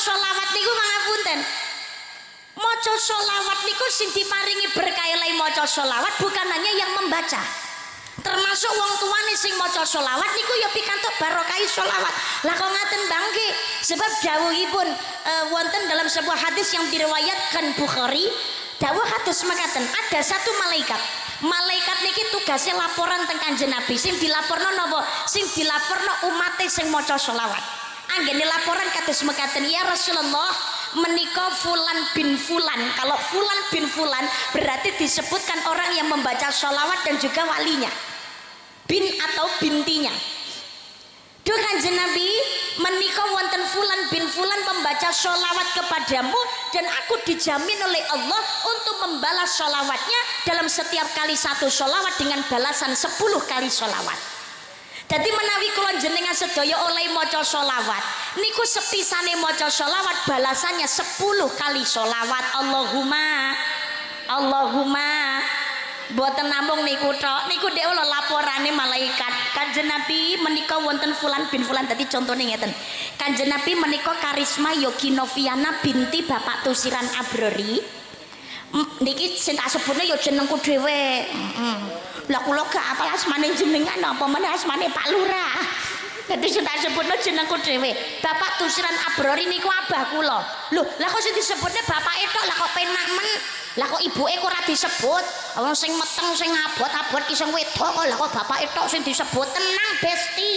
sholawat niku mangapunten. Maca sholawat niku sing diparingi berkah oleh maca sholawat bukan hanya yang membaca. Termasuk wong tuane sing maca sholawat niku ya pikantuk barokah sholawat. Lah kok ngaten bangke sebab dawuhipun wonten dalam sebuah hadis yang diriwayatkan Bukhari dawuh kados mekaten ada satu malaikat niki tugasnya laporan teng Kanjeng Nabi sing dilaporno napa sing dilaporno umate sing maca sholawat anggene laporan kados mekaten ya Rasulullah menika fulan bin fulan kalau fulan bin fulan berarti disebutkan orang yang membaca sholawat dan juga walinya bin atau bintinya. Duh Kanjeng Nabi menika wonten fulan bin fulan membaca sholawat kepadamu dan aku dijamin oleh Allah untuk membalas sholawatnya dalam setiap kali satu sholawat dengan balasan 10 kali sholawat. Jadi menawi kula jenengan sedaya oleh maca sholawat niku sepisane maca sholawat balasannya 10 kali sholawat. Allahumma boten namung niku tok niku dhek lho laporane malaikat Kanjeng Nabi menika wonten fulan bin fulan dadi contone ngeten Kanjeng Nabi menika Karisma Yogi Noviana binti Bapak Tusiran Abrori niki sing tak sebutne ya jenengku dhewe lah kula gak apal asmane jenengan apa meneh asmane Pak Lurah dadi sing tak sebutne jenengku dhewe Bapak Tusiran Abrori niku abah kula lho lah kok sing disebutne bapake tok lah kok penak men lah kok ibuke kok ora disebut wong sing meteng sing abot-abot ki sing wedok kok lah kok bapake tok sing disebut tenang Besti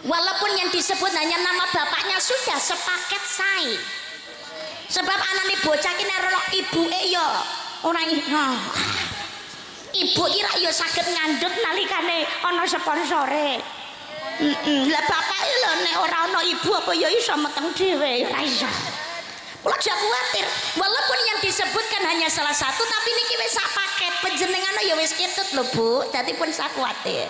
walaupun yang disebut hanya nama bapaknya sudah sepaket say sebab anane bocah ki nek ibuke ya ora ibu kira ya saged ngandhut nalikane ana sponsore lah bapake lho nek ora ana ibu apa ya iso meteng dhewe ora iso. Kula aja kuwatir, walaupun yang disebutkan hanya salah satu, tapi niki wis sak paket panjenengan ya wis ketut lho Bu, dadi pun sak kuwatir.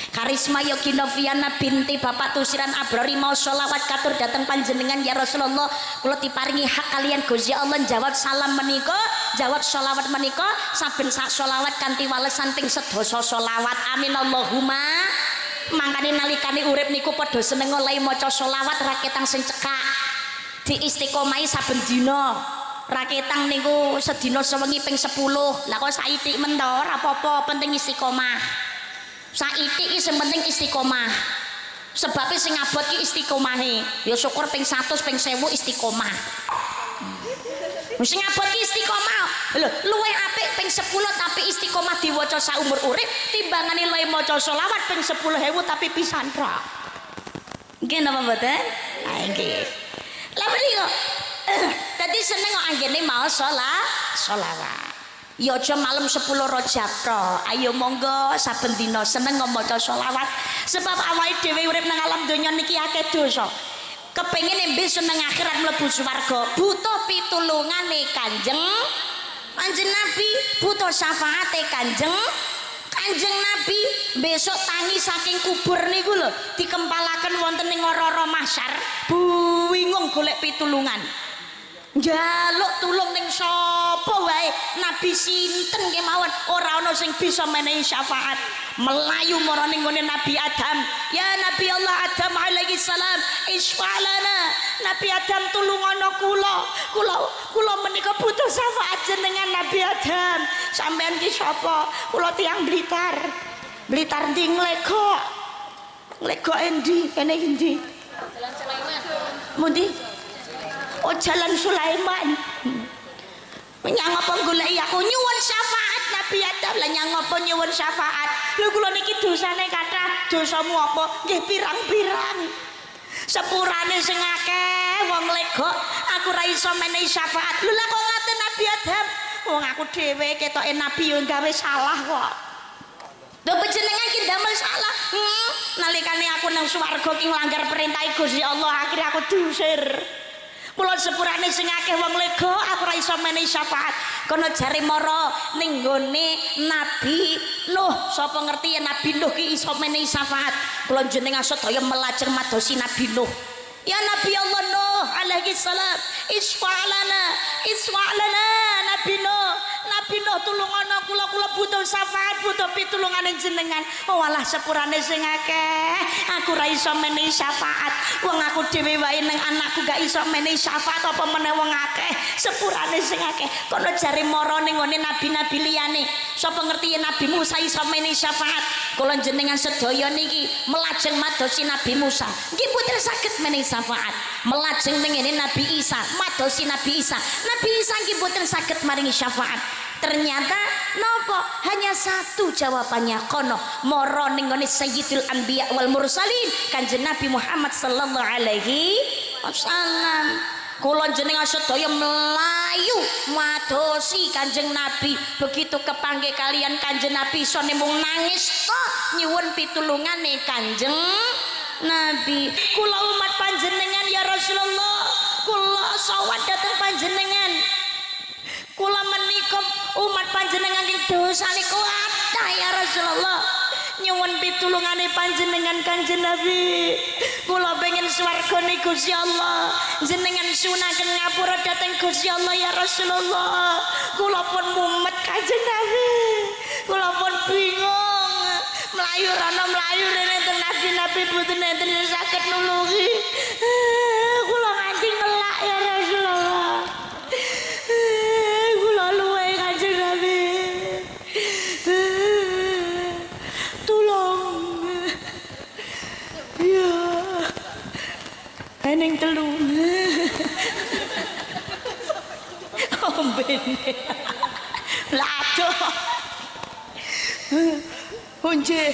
Karisma Yogi Noviana binti Bapak Tusiran Abrori mau sholawat katur datang panjenengan ya Rasulullah kula diparingi hak kalian Gusti Allah jawab salam menika jawab sholawat menika saben sak sholawat kanthi walesan ping sedasa sholawat amin Allahumma mangkane nalikane urip niku padha seneng oleh maca sholawat raketang sing cekak di istiqomai saben dina raketang niku sedina sewengi ping 10 lah kok saithik men to ora apa-apa penting istiqomah saithik iki sing penting istiqomah sebabnya sing abot ki istiqomahe ya syukur ping 100 ping 1000 istiqomah sing abot ki istiqomah lho luwih apik ping 10 tapi istiqomah diwaca saumur urip timbangane luwih maca selawat ping 10.000 tapi pisan ra nggih napa mboten ha nggih lah menika dadi seneng kok anggene mau sholawat ya aja malam 10 Rajab tok ayo monggo saben dina seneng maca sholawat sebab awake dhewe urip nang alam donya niki akeh dosa kepengin nembe seneng akhirat mlebu swarga butuh pitulungane Kanjeng Nabi butuh syafaate Kanjeng Nabi besok tangi saking kubur niku lho dikempalaken wonten ning ora-ora mahsyar bingung golek pitulungan njaluk tulung ning sapa wae nabi sinten kemawon ora ana sing bisa menehi syafaat melayu marang ning ngene Nabi Adam ya Nabi Allah Adam alaihi salam isfa'lana Nabi Adam tulungono kula menika butuh syafaat jenengan Nabi Adam sampean ki sapa kula tiyang Blitar ndi Nglegok endi kene endi Jalan Sulaiman mundi oh Jalan Sulaiman nyang apa goleki aku nyuwun syafaat Nabi Adam lah nyang apa nyuwun syafaat lho kula niki dosane kathah dosamu apa nggih pirang-pirang sepurane sing akeh wong legok aku ra iso menehi syafaat lho lah kok ngaten Nabi Adam wong aku dhewe ketoke nabi yo gawe salah kok lho panjenengan ki damel salah nalikane aku nang swarga ki nglanggar perintah Gusti Allah akhire aku diusir Mulai sepurane sing akeh wong lega aku ora iso menehi syafaat. Kono jare mara ning gone Nabi Nuh. Sapa ngerti ya Nabi Nuh ki iso menehi syafaat. Kula jenengan sedaya melajeng madosi Nabi Nuh. Ya Nabi Allah Nuh alaihi salam isfa'lana Nabi Nuh Nabi Nuh tulungan kula butuh syafaat butuh pitulungane jenengan. Oh alah sepurane sing akeh aku ra iso menehi syafaat. Wong aku dhewe wae ning anakku gak iso menehi syafaat apa meneh wong akeh sepurane sing akeh. Kono jare mara ning ngene nabi-nabi liyane. Sapa ngerti yen Nabi Musa iso menehi syafaat? Kula jenengan sedaya niki melajeng madosi Nabi Musa. Nggih mboten saged menehi syafaat. Melajeng ning ngene Nabi Isa, madosi Nabi Isa. Nabi Isa nggih mboten saged maringi syafaat. Ternyata nopo hanya satu jawabannya kono moro ning ngene Sayyidul Anbiya wal Mursalin Kanjeng Nabi Muhammad sallallahu alaihi wasallam. Kula jenengan sedaya melayu madosi Kanjeng Nabi. Begitu kepanggih kalian Kanjeng Nabi iso mung nangis tok nyuwun pitulungane Kanjeng Nabi. Kula umat panjenengan ya Rasulullah, kula sawat dateng panjenengan. Kula menika umat panjenengan ing dosane kuwatah ya Rasulullah. Nyuwun pitulungane panjenengan Kanjeng Nabi. Kula pengen swargane Gusti Allah. Jenengan sunaken ngapura dhateng Gusti Allah ya Rasulullah. Kula pun mumet Kanjeng Nabi. Kula pun bingung. Melayu rana melayu rene ten nabi-nabi boten enten sing saged nulungi. Kula nganti ngelak ya Rasulullah. Kula luwe Kanjeng Nabi. Tolong. Ya. Eneng telu. Ombene. Lado. Onje.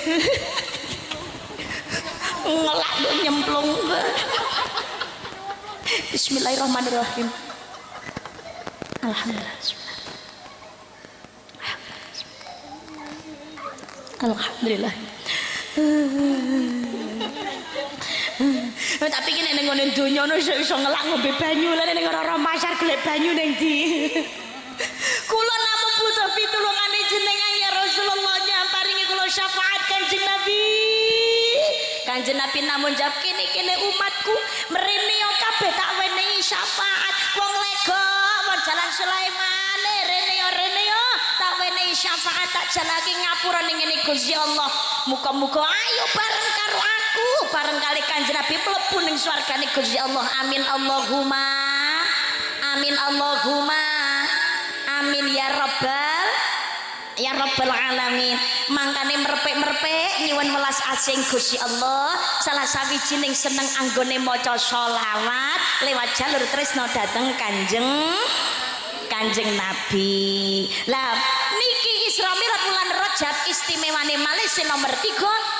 Ngelak do nyemplung. Bismillahirrahmanirrahim. Alhamdulillah. Alhamdulillah. Tapi ki nek ngene donya ono iso ngelak ngombe banyu, lha nek ora pasar golek banyu ning ndi. Kula namung butuh pitulungane jenengan ya Rasulullah nyamparingi kula syafaat Kanjeng Nabi. Kanjeng Nabi namun jawab kene umatku mrene yo kabeh tak wenehi syafaat. Wong lega wong jalan Sulaiman rene yo tak wenehi syafaat tak jalake ngapura ning ngene Gusti Allah. Muga-muga ayo bareng karo aku bareng kali Kanjeng Nabi mlebu ning swargane Gusti Allah. Amin Allahumma. Amin Allahumma. Amin ya Rabbal alamin. Mangkane merpek-merpek nyuwun welas asing Gusti Allah. Salah sawijining seneng anggone maca sholawat lewat jalur tresna dhateng Kanjeng Nabi. Lah niki Isra Mi'raj bulan Rajab istimewane malih nomor 3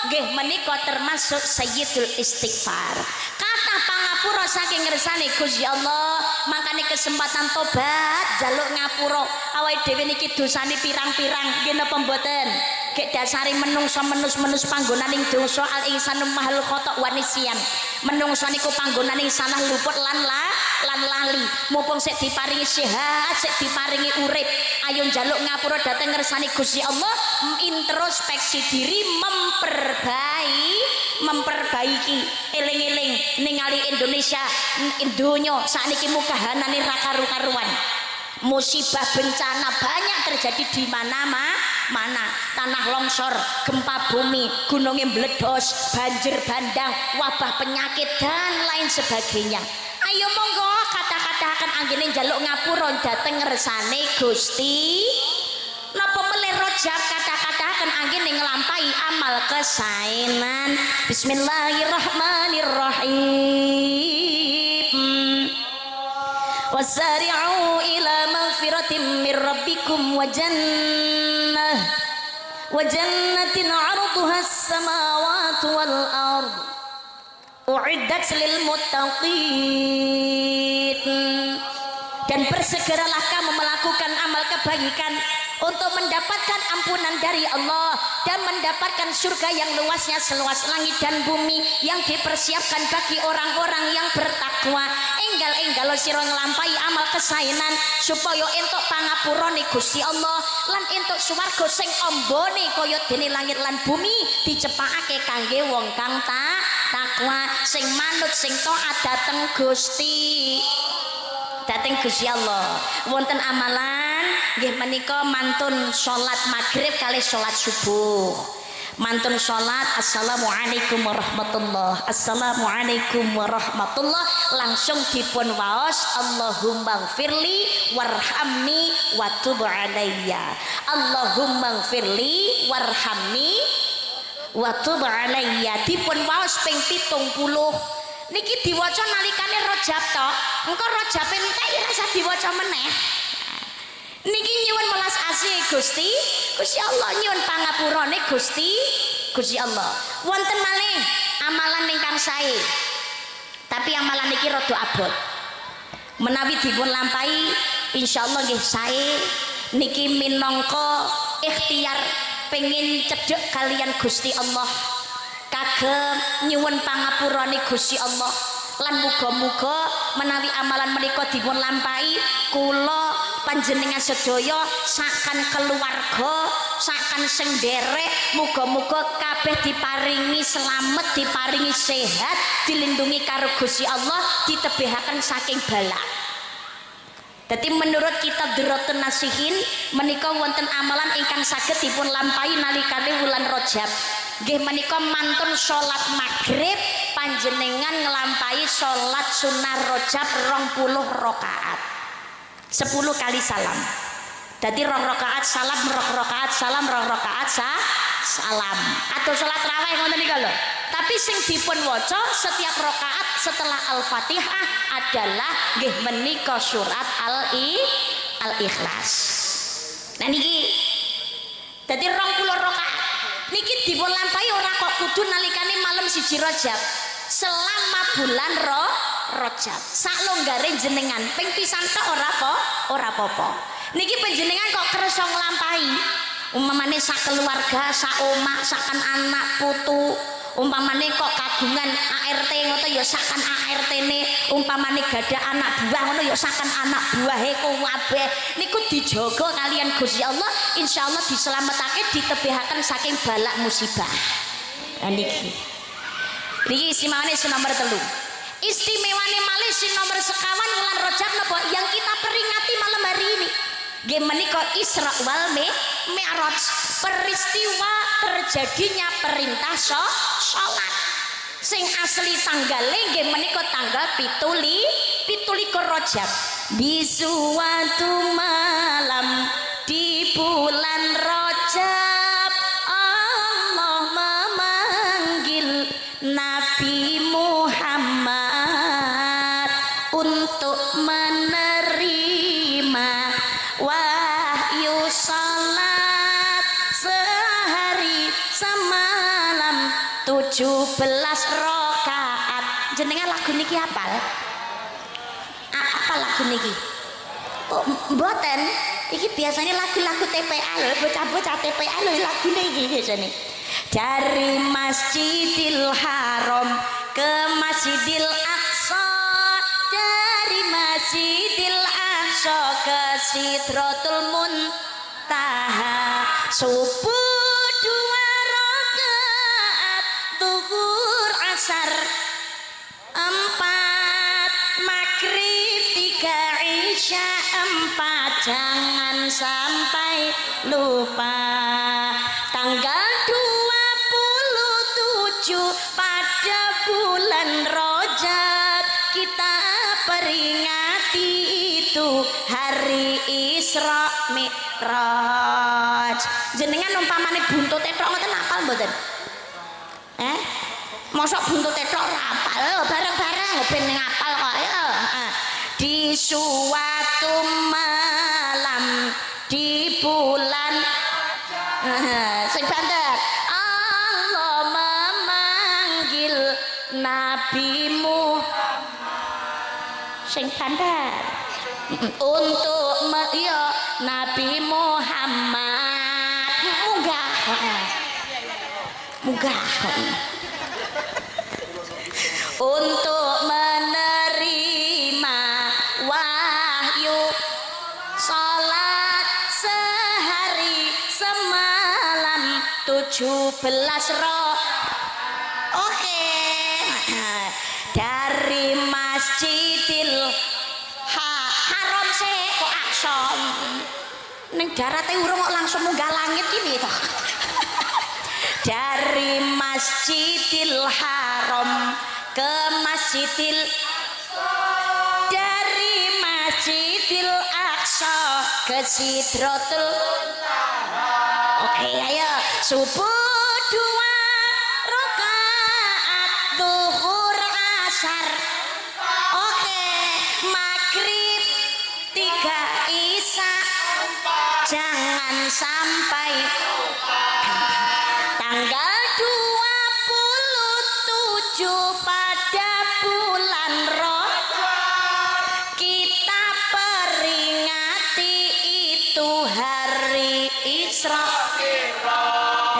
nggih menika termasuk Sayyidul Istighfar. Kata pangapura saking ngersane Gusti Allah. Makane kesempatan tobat jaluk ngapura. Awake dhewe niki dosane pirang-pirang nggih napa mboten? Gek dasari menungso menus panggonaning dosa al insanu mahal khata wa nisyan. Menungso niku panggonaning salah luput lan lali. Mumpung sik diparingi sehat, sik diparingi urip, ayo njaluk ngapura dhateng ngersani Gusti Allah, introspeksi diri, memperbaiki. Eling-eling ningali Indonesia, donya sakniki mukahanane ra karu-karuan. Musibah bencana banyak terjadi di mana tanah longsor, gempa bumi, gunungnya meledos, banjir bandang, wabah penyakit dan lain sebagainya. Ayo monggo kata-katakan anggene njaluk ngapura dhateng ngersane Gusti. Napa melih Rajab kata-katakan anggene nglampahi amal kesaenan. Bismillahirrahmanirrahim. Wasari'u ila maghfiratin min rabbikum wa jannatin 'arduha as-samawati wal ard u'iddat lil muttaqin. Dan bersegeralah kamu melakukan amal kebaikan untuk mendapatkan ampunan dari Allah dan mendapatkan surga yang luasnya seluas langit dan bumi yang dipersiapkan bagi orang-orang yang bertakwa. Enggal sira nglampahi amal kesaenan supaya entuk pangapurane Gusti Allah lan entuk swarga sing ambane kaya dene langit lan bumi dicepakake kangge wong kang takwa sing manut sing taat dhateng Gusti Allah. Wonten amalan jamaah nggih menika mantun salat maghrib kali salat subuh. Mantun salat assalamualaikum warahmatullah, assalamualaikum warahmatullah, langsung dipun waos Allahumma gfirli warhamni watub alayya, Allahumma gfirli warhamni watub alayya, dipun waos ping 70. Niki diwaca nalikane Rajab to, engko Rajab entek ya rasa diwaca meneh. Niki nyuwun welas asih Gusti Allah, nyuwun pangapurane Gusti Allah. Wonten malih amalan ingkang sae. Tapi amalan niki rada abot. Menawi dipun lampahi insyaallah nggih sae. Niki minangka ikhtiar pengin cedhek kalian Gusti Allah. Kagem nyuwun pangapurane Gusti Allah. Lan muga-muga menawi amalan menika dipun lampahi kula panjenengan sedaya sakan keluarga sakan sing derek muga-muga kabeh diparingi selamat, diparingi sehat, dilindungi karo Gusti Allah, ditebehaken saking bala. Jadi menurut kitab Durratun Nasihin menika wonten amalan ingkang saged dipun lampahi nalikane wulan Rajab. Nggih menika mantun salat maghrib panjenengan nglampahi salat sunah Rajab 20 rakaat. 10 kali salam. Jadi 2 rakaat salam, 2 rakaat salam, 2 rakaat salam. Atau salat raweh ngoten niku lho. Tapi sing dipun waca setiap rakaat setelah Al-Fatihah adalah nggih menika surat Al-Ikhlas. Nah niki dadi 20 rakaat. Niki dipun lampahi ora kok kudu nalikane malam 1 Rajab. Selama bulan Rajab. Sak longgare jenengan ping pisan tok ora apa-apa. Niki panjenengan kok kersa nglampahi. Umpamane sak keluarga, sak omah, sakan anak putu. Umpamane kok kagungan ART ngono ya sakan ART-ne, umpamane gadah anak buah ngono ya sakan anak buahe kabeh. Niku dijaga kalian Gusti Allah, insyaallah diselametake, ditebehaken saking balak musibah. Niki. Niki istimewane nomor 3. Istimewane malih nomor sekawan bulan Rajab napa yang kita peringati malam hari ini. Nggih menika Isra wal Mi'raj, peristiwa terjadinya perintah salat. Sing asli tanggale nggih menika tanggal 17 Rajab. Di suatu malam di bulan Rajab Allah memanggil Nabi Muhammad untuk menerima wahyu salat sehari semalam 17 rakaat. Jenengan lagu niki hafal? Apa lagu niki? Oh, mboten. Iki biasanya lagu-lagu TPA lho, bocah-bocah TPA lho lagu niki biasanya. Dari Masjidil Haram ke Masjidil Aqsa, dari Masjidil Aqsa ke Sidratul Muntaha, subuh 2 rakaat, zuhur asar 4, maghrib 3, isya 4. Jangan sampai lupa tanggal 27 pada bulan Rajab kita peringati itu hari Isra Mi'raj. Jenengan umpamane buntut tok ngoten apal mboten? Mosok buntut tok ora apal, bareng-bareng ben ngapal kok ya. Di suatu malam di bulan sing banter Allah memanggil Nabi Muhammad sing banter untuk ya Nabi Muhammad munggah untuk menerima wahyu salat sehari semalam 17 Oke. Dari Masjidil Haram kok Aqsa darate urung kok langsung munggah langit iki to. Dari Masjidil Haram ke Masjidil dari Masjidil Aqsa ke Sidratul Oke, ayo subuh 2 rakaat, zuhur asar. Oke, maghrib 3, isya jangan sampai tanggal 27 pada bulan Rajab kita peringati itu hari Isra.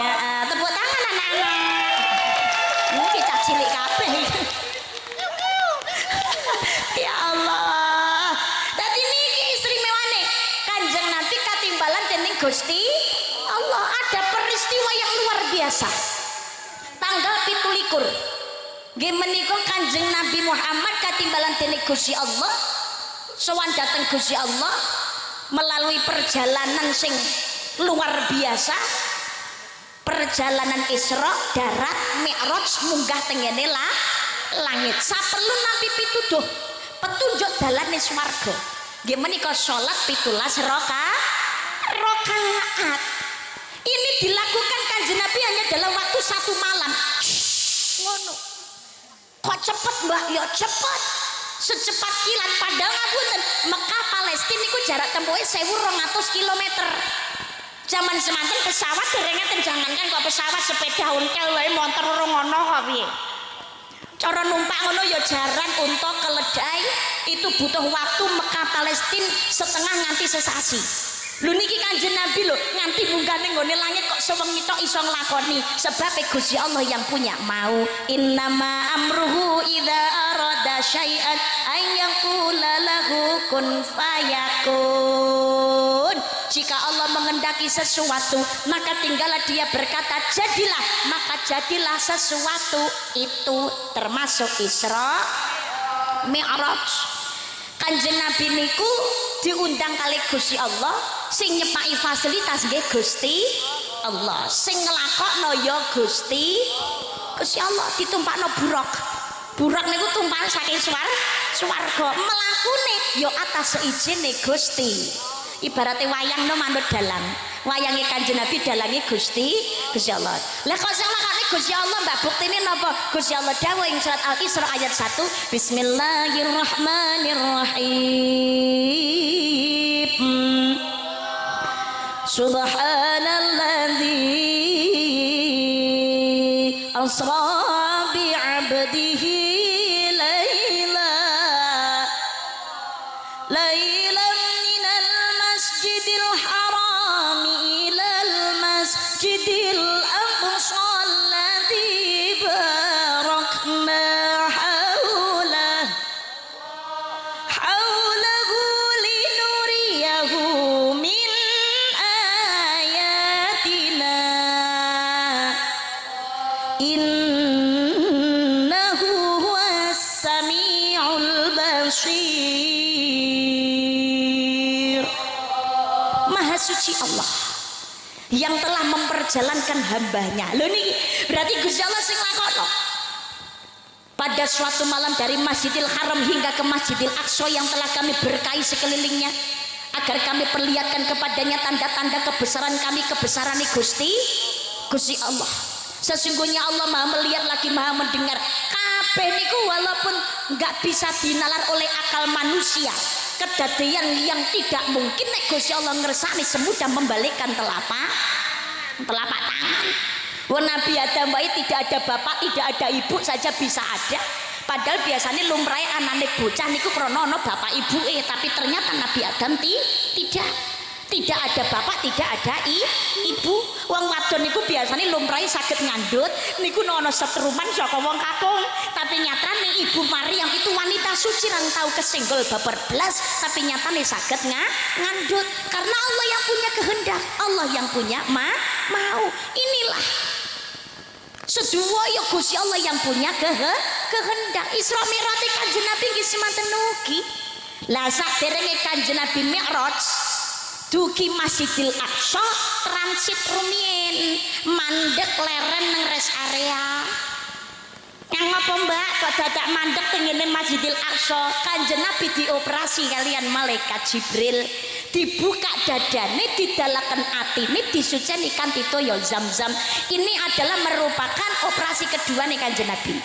Ya, tepuk tangan anak-anak. Ini kita cilik kabeh. Ya Allah. Dadi niki istimewane Kanjeng Nabi katimbalan dening Gusti Allah. Ada peristiwa yang luar biasa. Tanggal 17 nggih menika Kanjeng Nabi Muhammad katimbalan dening Gusti Allah sowan dhateng Gusti Allah melalui perjalanan sing luar biasa, perjalanan Isra darat Mi'raj munggah tengene langit. Saperlu nampi pituduh petunjuk dalane swarga. Nggih menika salat 17 rakaat. Ini dilakukan Kanjeng Nabi hanya dalam waktu 1 malam. Ngono. Kok cepet Mbak? Ya cepet. Secepat kilat. Padahal ngapunten, Mekah Palestina niku jarak tempuhe 1200 km. Zaman semanten pesawat derenge jangankan kok pesawat sepeda ontel wae montor ora ngono kok piye. Cara numpak ngono ya jaran unta keledai itu butuh waktu Mekah Palestina setengah nganti sesasi. Lho niki Kanjeng Nabi lho nganti munggah ning nggone langit kok sewengi tok iso nglakoni sebab Gusti Allah yang punya mau innama amruhu idza arada syai'an ay yaqula lahu kun fayakun. Jika Allah mengendaki sesuatu maka tinggallah dia berkata jadilah, maka jadilah sesuatu itu termasuk Isra Mi'raj. Kanjeng Nabi niku diundang kali Gusti Allah sing nyepaki fasilitas nggih Gusti Allah, sing nglakokno ya Gusti Allah. Ditumpakno burak niku tumpakan saking swarga, mlakune ya atas seijine Gusti. Ibaratnya wayang no manut dalang, wayange Kanjeng Nabi dalange Gusti Allah. Lah kok sing lakone Gusti Allah mbak buktine napa? Gusti Allah dawuh ing surat Al-Isra ayat 1, Bismillahirrahmanirrahim. Subhanalladzi asra bi'abdihi laylan minal masjidil haram ilal masjidil aqsa alladzi barakna hawlahu linuriyahu min ayatina innahu huwas sami'ul basir. Maha suci Allah yang telah memperjalankan hambanya. Loh ini berarti Gusti Allah sing lakono. Pada suatu malam dari Masjidil Haram hingga ke Masjidil Aqsa yang telah kami berkahi sekelilingnya agar kami perlihatkan kepadanya tanda-tanda kebesaran kami, kebesaran Gusti Allah. Sesungguhnya Allah Maha melihat lagi Maha mendengar. Kabeh niku walaupun nggak bisa dinalar oleh akal manusia, kedadian yang tidak mungkin nek Gusti Allah ngersani semudah membalikkan telapak tangan. Wah, Nabi Adam wae tidak ada bapak, tidak ada ibu saja bisa ada. Padahal biasanya lumrahe anane bocah niku krana ana bapak ibu tapi ternyata Nabi Adam tidak ada bapak, tidak ada ibu. Wong wadon niku biasanya lumrahe saged ngandhut niku ana setruman saka wong kakung, tapi nyatane Ibu Maryam itu wanita suci yang tahu kesenggol babar belas, tapi nyatane saged ngandhut karena Allah yang punya kehendak, Allah yang punya mau. Inilah sedaya Gusti Allah yang punya kehendak. Isra Mi'raj Kanjeng Nabi nggih semanten ugi. Lah saderenge Kanjeng Nabi Mi'raj dugi Masjidil Aqsa transit rumiyin mandek leren nang rest area. Yang apa mbak kok dadak mandek tengene Masjidil Aqsa? Kanjeng Nabi dioperasi kalian malaikat Jibril, dibuka dadane, didalaken atine, disuceni kanthi toya Zam-Zam. Ini adalah merupakan operasi kedua nih Kanjeng Nabi.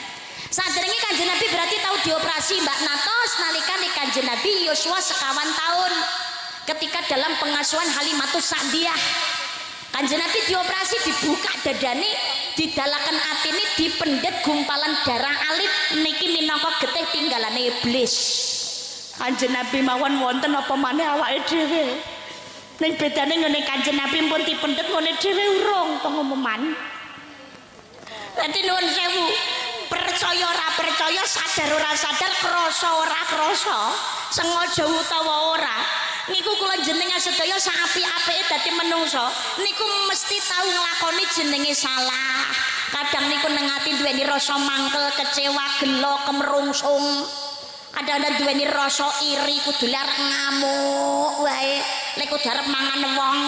Saderenge Kanjeng Nabi berarti tahu dioperasi Mbak Natos nalikane Kanjeng Nabi Yosua sekawan tahun ketika dalam pengasuhan Halimatus Sa'diyah. Kanjeng Nabi dioperasi, dibuka dadane, didalaken atine, dipendet gumpalan darah alit niki minangka getih tinggalane iblis. Kanjeng Nabi mawon wonten apa maneh awake dhewe. Ning bedane ngene Kanjeng Nabi pun dipendet ngene dhewe urung pengumuman. Dadi nuwun sewu, percaya ora percaya, sadar ora sadar, krasa ora krasa, sengaja utawa ora, niku kula jenengan sedaya sak apik-apike dadi menungso niku mesti tahu nglakoni jenenge salah. Kadang niku nang ati duweni rasa mangkel, kecewa, gelo, kemrungsung. Kadang-kadang duweni rasa iri, kudu arep ngamuk wae, lek kudu arep mangan wong.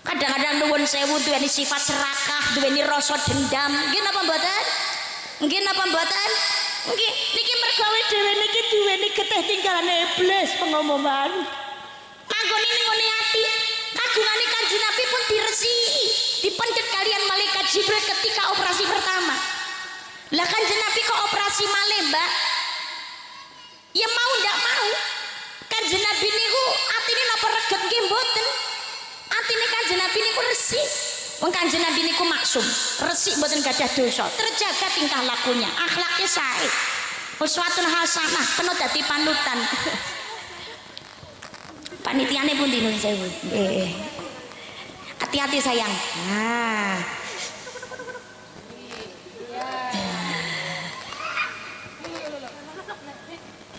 Kadang-kadang nuwun sewu duweni sifat serakah, duweni rasa dendam. Nggih napa mboten? Nggih napa mboten? Nggih, niki mergawe dhewe niki duweni getih tinggalane iblis pengumuman. Manggone ning ngene ati, kagungane Kanjeng Nabi pun diresiki, dipendet kalian malaikat Jibril ketika operasi pertama. Lah Kanjeng Nabi kok operasi malih, Mbak? Ya mau ndak mau. Kanjeng Nabi niku atine napa reget nggih mboten. Atine Kanjeng Nabi niku resik. Wong Kanjeng Nabi niku maksum, resik mboten gadah dosa, terjaga tingkah lakunya, akhlaknya sae. Uswatun hasanah, penuh dadi panutan. Panitiane pundi nuwun sewu. Nggih. Hati-hati sayang. Nah.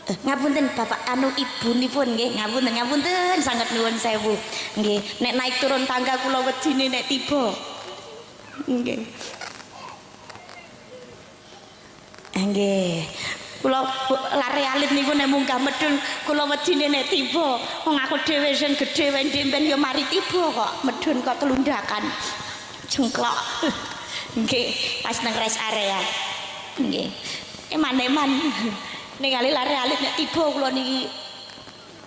Ngapunten Bapak anu ibunipun nggih, ngapunten sanget nuwun sewu. Nggih, nek naik turun tangga kula wedine nek tiba. Nggih. Nggih. Kula lare alit niku nek munggah medun kula wedine nek tiba. Wong aku dhewe sing gedhe wae ndemben ya mari tiba kok medun kok telundakan. Jengklok. Nggih, pas nang rest area. Nggih. Eman-eman. Ningali lare alit nek tiba kula niki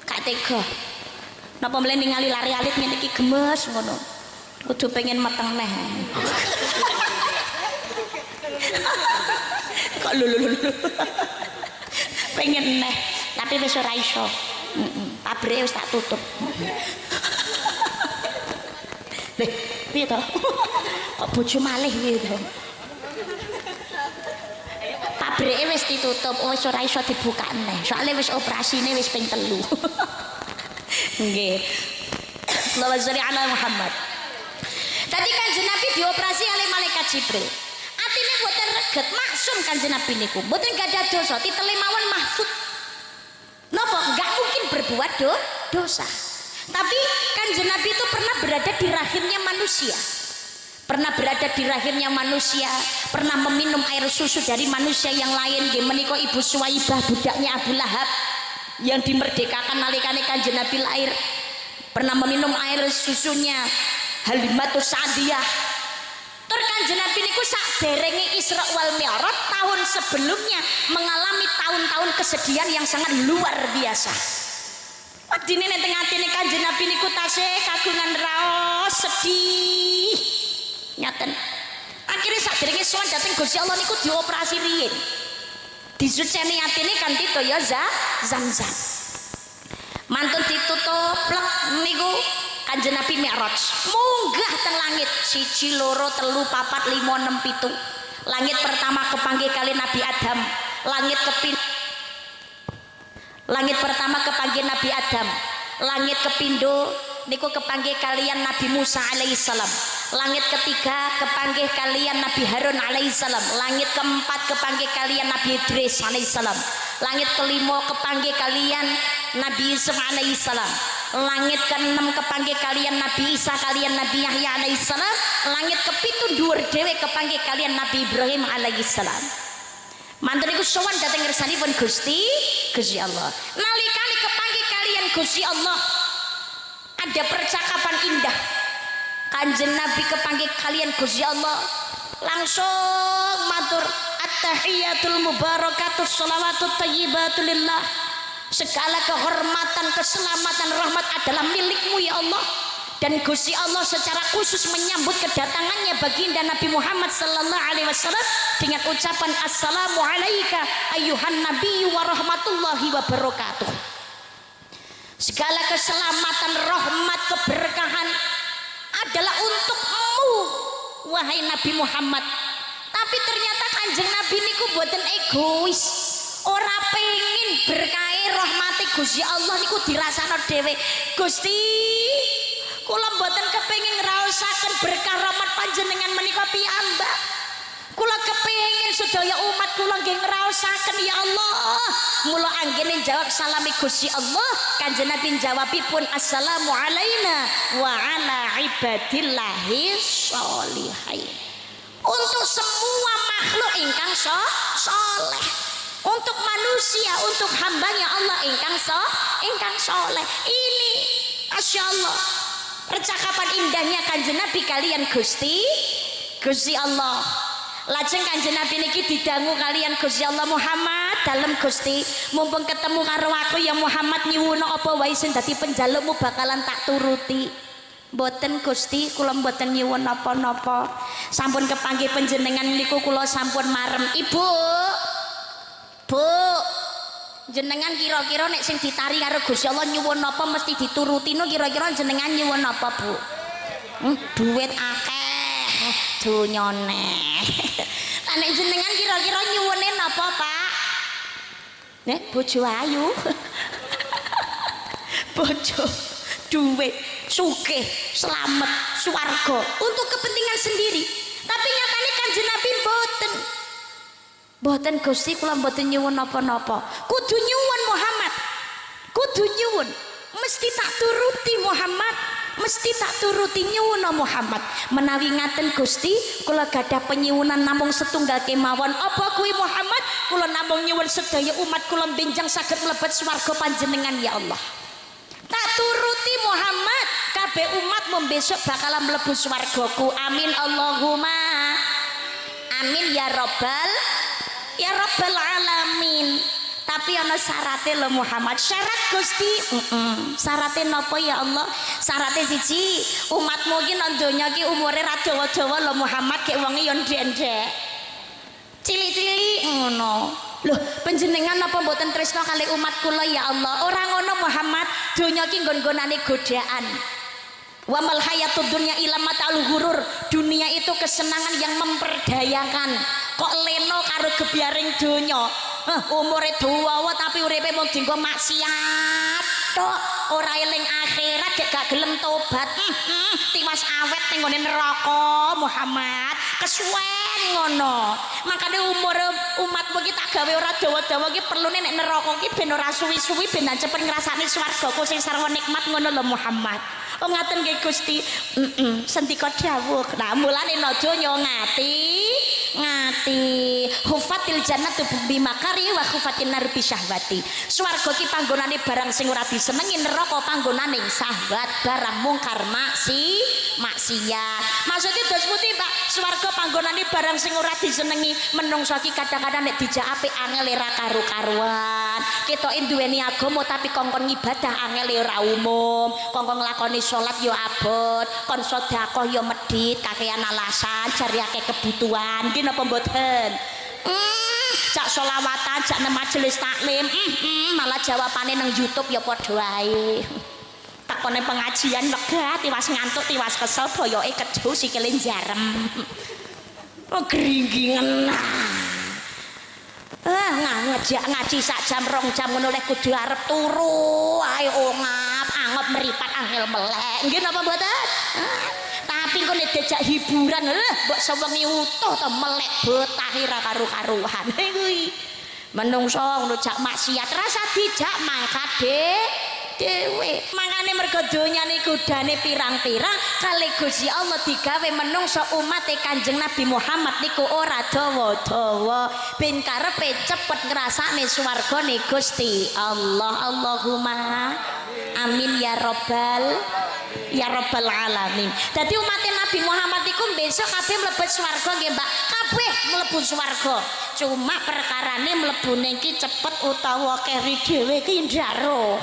gak tega. Napa mlen ningali lare alit ngene iki gemes ngono. Kudu pengen meteng neh. Kok lulu. Pengen neh, tapi wis ora iso. Pabrike wis tak tutup. Leh, piye to? Kok bojo malih piye to? Pabrike wis ditutup, wis ora iso dibuka neh. Soale wis operasine wis ping 3. Nggih. Allahumma sholli ala Muhammad. Tadi Kanjeng Nabi dioperasi oleh malaikat Jibril. Atine boten reget, maksum Kanjeng Nabi niku. Boten gadah dosa, titele mawon mahfud. Napa? Enggak mungkin berbuat dosa. Tapi Kanjeng Nabi itu pernah berada di rahimnya manusia. Pernah berada di rahimnya manusia, pernah meminum air susu dari manusia yang lain. Nggih menika Ibu Suwaibah budaknya Abu Lahab yang dimerdekakan nalikane Kanjeng Nabi lahir. Pernah meminum air susunya Halimatus Sa'diyah. Tur Kanjeng Nabi niku saderenge Isra wal Mi'raj tahun sebelumnya mengalami tahun-tahun kesedihan yang sangat luar biasa. Wedine nek teng atine Kanjeng Nabi niku tasih kagungan raos sedih. Nyaten. Akhirnya saderenge sowan dhateng Gusti Allah niku dioperasi riyin. Disuceni atine kanthi toya Zam-Zam. Mantun ditutup plek niku Kanjeng Nabi Mi'raj munggah teng langit 1 2 3 4 5 6 7. Langit pertama kepanggih kali Nabi Adam, langit pertama kepanggih Nabi Adam, langit kepindo niku kepanggih kalian Nabi Musa alaihissalam, langit ketiga kepanggih kalian Nabi Harun alaihissalam, langit keempat kepanggih kalian Nabi Idris alaihissalam, langit kelima kepanggih kalian Nabi Yusuf alaihissalam, langit keenam kepanggih kalian Nabi Isa kalian Nabi Yahya alaihissalam, langit kepitu dhuwur dhewe kepanggih kalian Nabi Ibrahim alaihissalam. Mantun iku sowan dhateng ngersanipun Gusti Allah. Nalikane kepanggih kalian Gusti Allah ada percakapan indah. Kanjeng Nabi kepanggih kalian Gusti Allah langsung matur at-tahiyatul mubarakatus shalawatut thayyibatu lillah. Segala kehormatan, keselamatan, rahmat adalah milikmu ya Allah. Dan Gusti Allah secara khusus menyambut kedatangannya baginda Nabi Muhammad sallallahu alaihi wasallam dengan ucapan assalamu alayka ayyuhan nabiyyu wa rahmatullahi wa barakatuh. Segala keselamatan, rahmat, keberkahan adalah untukmu wahai Nabi Muhammad. Tapi ternyata Kanjeng Nabi niku boten egois, ora pengin berkahi rahmati Gusti Allah niku dirasakno dhewe. Gusti, kula mboten kepengin ngraosaken berkah rahmat panjenengan menika piyambak. Kula kepengin sedaya umat kula nggih ngraosaken ya Allah. Mula anggene jawab salami Gusti Allah, Kanjeng Nabi jawabipun assalamu alaina wa ala ibadillahi sholihin. Untuk semua makhluk ingkang soleh, untuk manusia, untuk hambanya Allah ingkang soleh. Ini Masya Allah percakapan indahnya Kanjeng Nabi kalian Gusti Allah. Lajeng Kanjeng Nabi niki didangu kalian Gusti Allah Muhammad dalem Gusti, mumpung ketemu karo aku ya Muhammad, nyuwun apa wae sing dadi penjalukmu bakalan tak turuti. Mboten Gusti, kula mboten nyuwun napa-napa. Sampun kepanggih panjenengan niku kula sampun marem. Ibu, Bu, jenengan kira-kira nek sing ditari karo Gusti Allah nyuwun napa mesti dituruti no, kira-kira jenengan nyuwun napa Bu? Duit akeh, donyane. Lah nek jenengan kira-kira nyuwune napa Pak? Nek bojo ayu. Bojo, duit, sugih, selamat, swarga untuk kepentingan sendiri. Tapi nyatane Kanjeng Nabi mboten Gusti, kula mboten nyuwun napa-napa. Kudu nyuwun Muhammad, kudu nyuwun, mesti tak turuti Muhammad, mesti tak turuti nyuwun Muhammad. Menawi ngaten Gusti, kula gadah penyuwunan namung setunggal kemawon. Apa kuwi Muhammad? Kula namung nyuwun sedaya umat kula benjang saged mlebet swarga panjenengan ya Allah. Tak turuti Muhammad, kabeh umat membesok bakalan mlebu swargaku. Amin Allahumma amin ya rabbal alamin. Tapi ana syarate lho Muhammad. Syarat Gusti, syarate napa ya Allah? Syarate siji, umatmu iki nang donya iki umure ra dawa-dawa lho Muhammad, gek wonge yo ndek-ndek. Cilik-cilik ngono. Loh, panjenengan apa mboten tresna kali umat kula ya Allah? Ora ngono Muhammad, donya iki nggon-ngonane godaan. Wa mal hayatud dunya illa mata'ul ghurur. Dunia itu kesenangan yang memperdayakan. Kok leno karo gebyaring donya. Umure dawa tapi uripe mung dienggo maksiat tok. Ora eling akhirat, gak gelem tobat. Tiwas awet ning gone neraka Muhammad. Kesuwen ngono. Makane umur umatmu iki tak gawe ora dawa-dawa iki perlune nek neraka iki ben ora suwi-suwi ben cepet ngrasakne swargaku sing sarwa nikmat ngono lho Muhammad. Oh ngaten nggih Gusti. Sendika dawuh. Nah mulane no donya ngati hufatil jannatu bimakari wa hufatin nar bi syahwati. Swarga ki panggonane barang sing ora disenengi, neraka panggonane syahwat barang mungkar maksiat. Maksudnya dos putih Pak, swarga panggonane barang sing ora disenengi. Menungso ki kadang-kadang nek dijak apik angel ora karu-karuan. Ketoke duweni agama tapi kongkon ibadah angel ora umum. Kongkon nglakoni salat yo abot, kon sedekah yo medhit, kakean alasan cari akeh kebutuhan. Ki napa mboten? Cak sholawatan, cak nang majelis taklim, malah jawabane nang YouTube ya padha wae. Takone pengajian lega, tiwas ngantuk, tiwas kesel, boyoke keju sikile jarem. Oh gringgingen. Ngajak ngaji sak jam 2 jam ngono lek kudu arep turu. Ayo ngap, angop meripat angel melek. Nggih napa mboten? Tapi kok nek dijak hiburan mbok sewengi utuh to melek betah ra karu-karuan. Kuwi menungso ngono jak maksiat rasa dijak mangkat dhewe. Mangane mergo donya niku dane pirang-pirang kali Gusti Allah digawe menungso umate Kanjeng Nabi Muhammad niku ora dawa-dawa ben karepe cepet ngrasakne swargane Gusti Allah. Allahumma amin ya rabbal ya rabbal alamin. Dadi umat Nabi Muhammad iku besok kabeh mlebet swarga nggih Mbak, kabeh mlebu swarga. Cuma perkarane mlebune iki cepet utawa keri dhewe ki ndaro.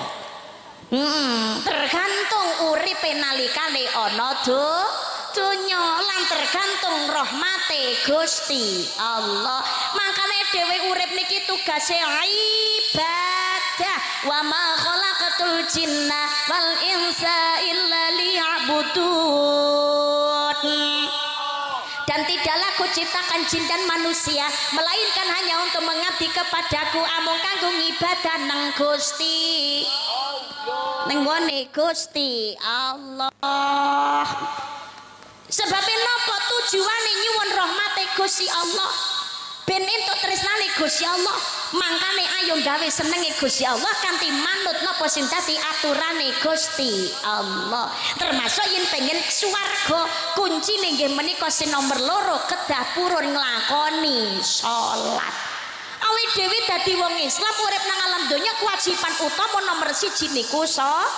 Tergantung uripe nalikane ana donya lan tergantung rahmate Gusti Allah. Makane dhewe urip niki tugase ibadah. Wa ma khalaqatul jinna wal insa illa liya'budun. Dan tidaklah kuciptakan jin dan manusia melainkan hanya untuk mengabdi kepadaku, amung kanggo ngibadah nang Gusti. Nenggone Gusti Allah. Sebabnya napa tujuane nyuwun rahmate Gusti Allah ben entuk tresnane Gusti Allah. Mangkane ayo gawe senenge Gusti Allah kanthi manut napa sing dadi aturane Gusti Allah. Termasuk yen pengen swarga kuncine nggih menika sing nomor 2 kedah purun nglakoni salat. Awake dhewe dadi wong Islam urip nang alam donya kewajiban utama nomor 1 niku salat.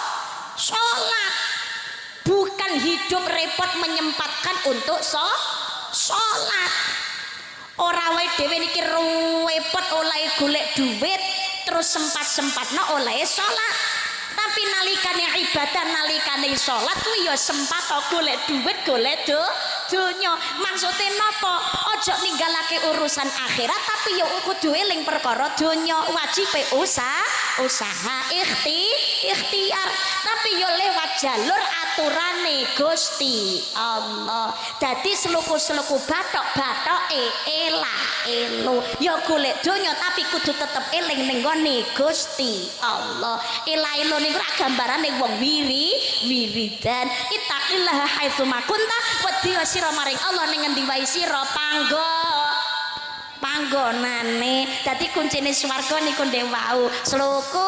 Bukan hidup repot menyempatkan untuk salat. Ora wae dhewe niki repot oleh golek duit terus sempat-sempatna oleh salat. Tapi nalikane ibadah, nalikane salat kuwi ya sempat golek duit, golek donya. Maksude napa? Aja ninggalake urusan akhirat tapi ya kudu eling perkara donya. Wajibe usaha ikhtiar tapi ya lewat jalur aturane Gusti Allah. Dadi seluku-seluku bathok-bathoke elo ya golek donya tapi kudu tetep eling ning gone Gusti Allah. Ela-elo niku ra gambarane wong wiridan. Ittaqillah haitsu makunta wedi sira maring Allah ning ngendi wae sira panggonane. Dadi kuncine swarga niku ndek wau sluku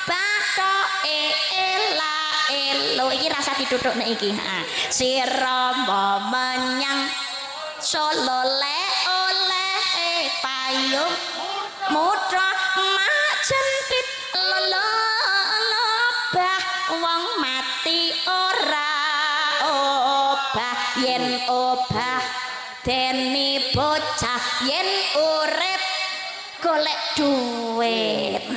bathok elo iki rasa dituthuk nek iki. Sira menyang Solo le oleh payung mutra majentit lelobah wong mati ora obah yen obah deni bocah yen urip golek duit.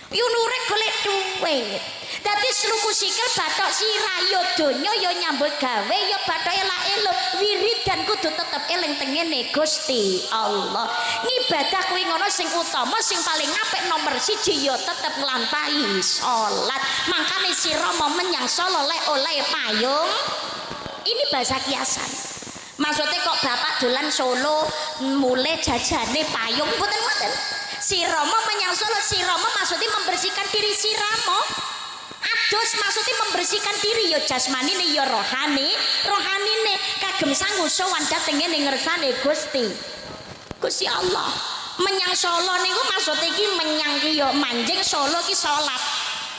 Yun urip golek duit. Dadi sluku sikil bathok sirah ya donya ya nyambut gawe ya bathok elak-elo wiridan kudu tetep eling tengene Gusti Allah. Ngibadah kuwi ngono sing utama sing paling apik nomor 1 ya tetep nglampahi salat. Mangkane sira mau menyang Solo lek oleh payung. Ini bahasa kiasan. Maksudnya kok bapak dolan Solo mulai jajane payung mboten. Sirama menyang Solo, sirama maksudnya membersihkan diri sirama. Ados maksudnya membersihkan diri ya jasmanine ya rohanine kagem sanggup sowan dhateng ngene ngersane Gusti Allah. Menyang Solo niku maksudnya iki menyang ki ya manjing Solo ki salat.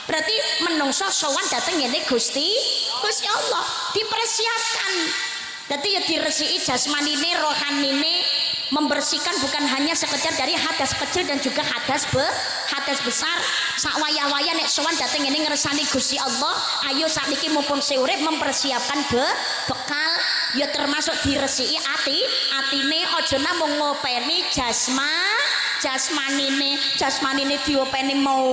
Berarti menungso sowan dhateng ngene Gusti Allah dipersiapkan. Dadi ya diresiki jasmanine rohanine, membersihkan bukan hanya sekedar dari hadas kecil dan juga hadas besar. Sak waya-waya nek sowan dhateng ngene ngersani Gusti Allah, ayo sakniki mumpung urip mempersiapkan bekal ya termasuk diresiki atine aja namung ngopeni jasmanine diopeni mau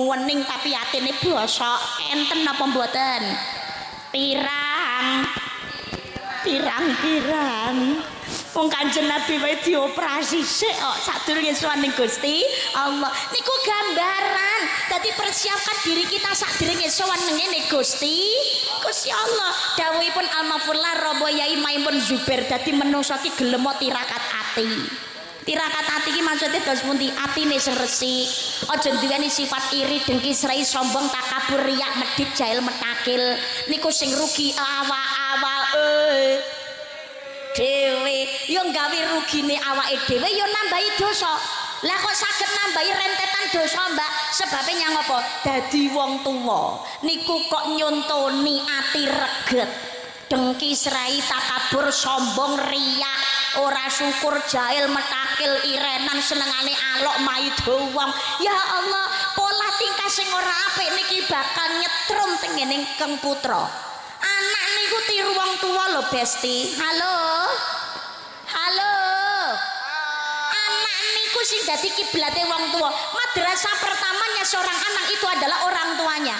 wening tapi atine bosok. Enten napa mboten? Pirang wong Kanjeng Nabi wae dioperasi sik kok sadurunge sowan Gusti Allah. Niku gambaran. Dadi persiapkan diri kita sadurunge sowan ngene Gusti Allah. Dawuhipun Al-Mafurlah Robo Yai Maimun Zubair dadi menungso ki gelem tirakat ati. Tirakat ati ki maksudnya dos pundi? Atine sing resik. Aja duweni sifat iri, dengki, serai, sombong, takabur, riak, medhit, jahil, metakil. Niku sing rugi awak-awak dhewe. Yo gawe rugine awake dhewe yo nambahi dosa. Lah kok saged nambahi rentetan dosa, Mbak? Sebabe nyang apa? Dadi wong tuwa niku kok nyontoni ati reget, dengki, serai, takabur, sombong, riak, ora syukur, jahil, metakil, irenan, senengane alok maido wong. Ya Allah, pola tingkah sing ora apik niki bakal nyetrum teng ngene Kang Putra. Anak niku tiru wong tua lho Besti. Halo. Halo. Anak niku sing dadi kiblate wong tua. Madrasah pertamanya seorang anak itu adalah orang tuanya.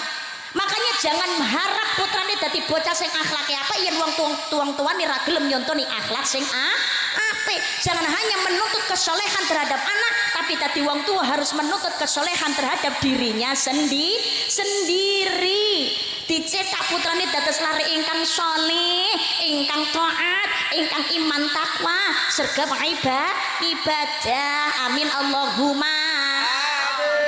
Makanya jangan harap putrane dadi bocah sing akhlake apa yen wong tuang-tuane ra gelem nyontoni akhlak sing apik. Jangan hanya menuntut kesolehan terhadap anak, tapi tadi wong tua harus menuntut kesolehan terhadap dirinya sendiri. Dicetak putrane dados lare ingkang sholih, ingkang taat, ingkang iman takwa, sergap ibadah. Amin Allahumma.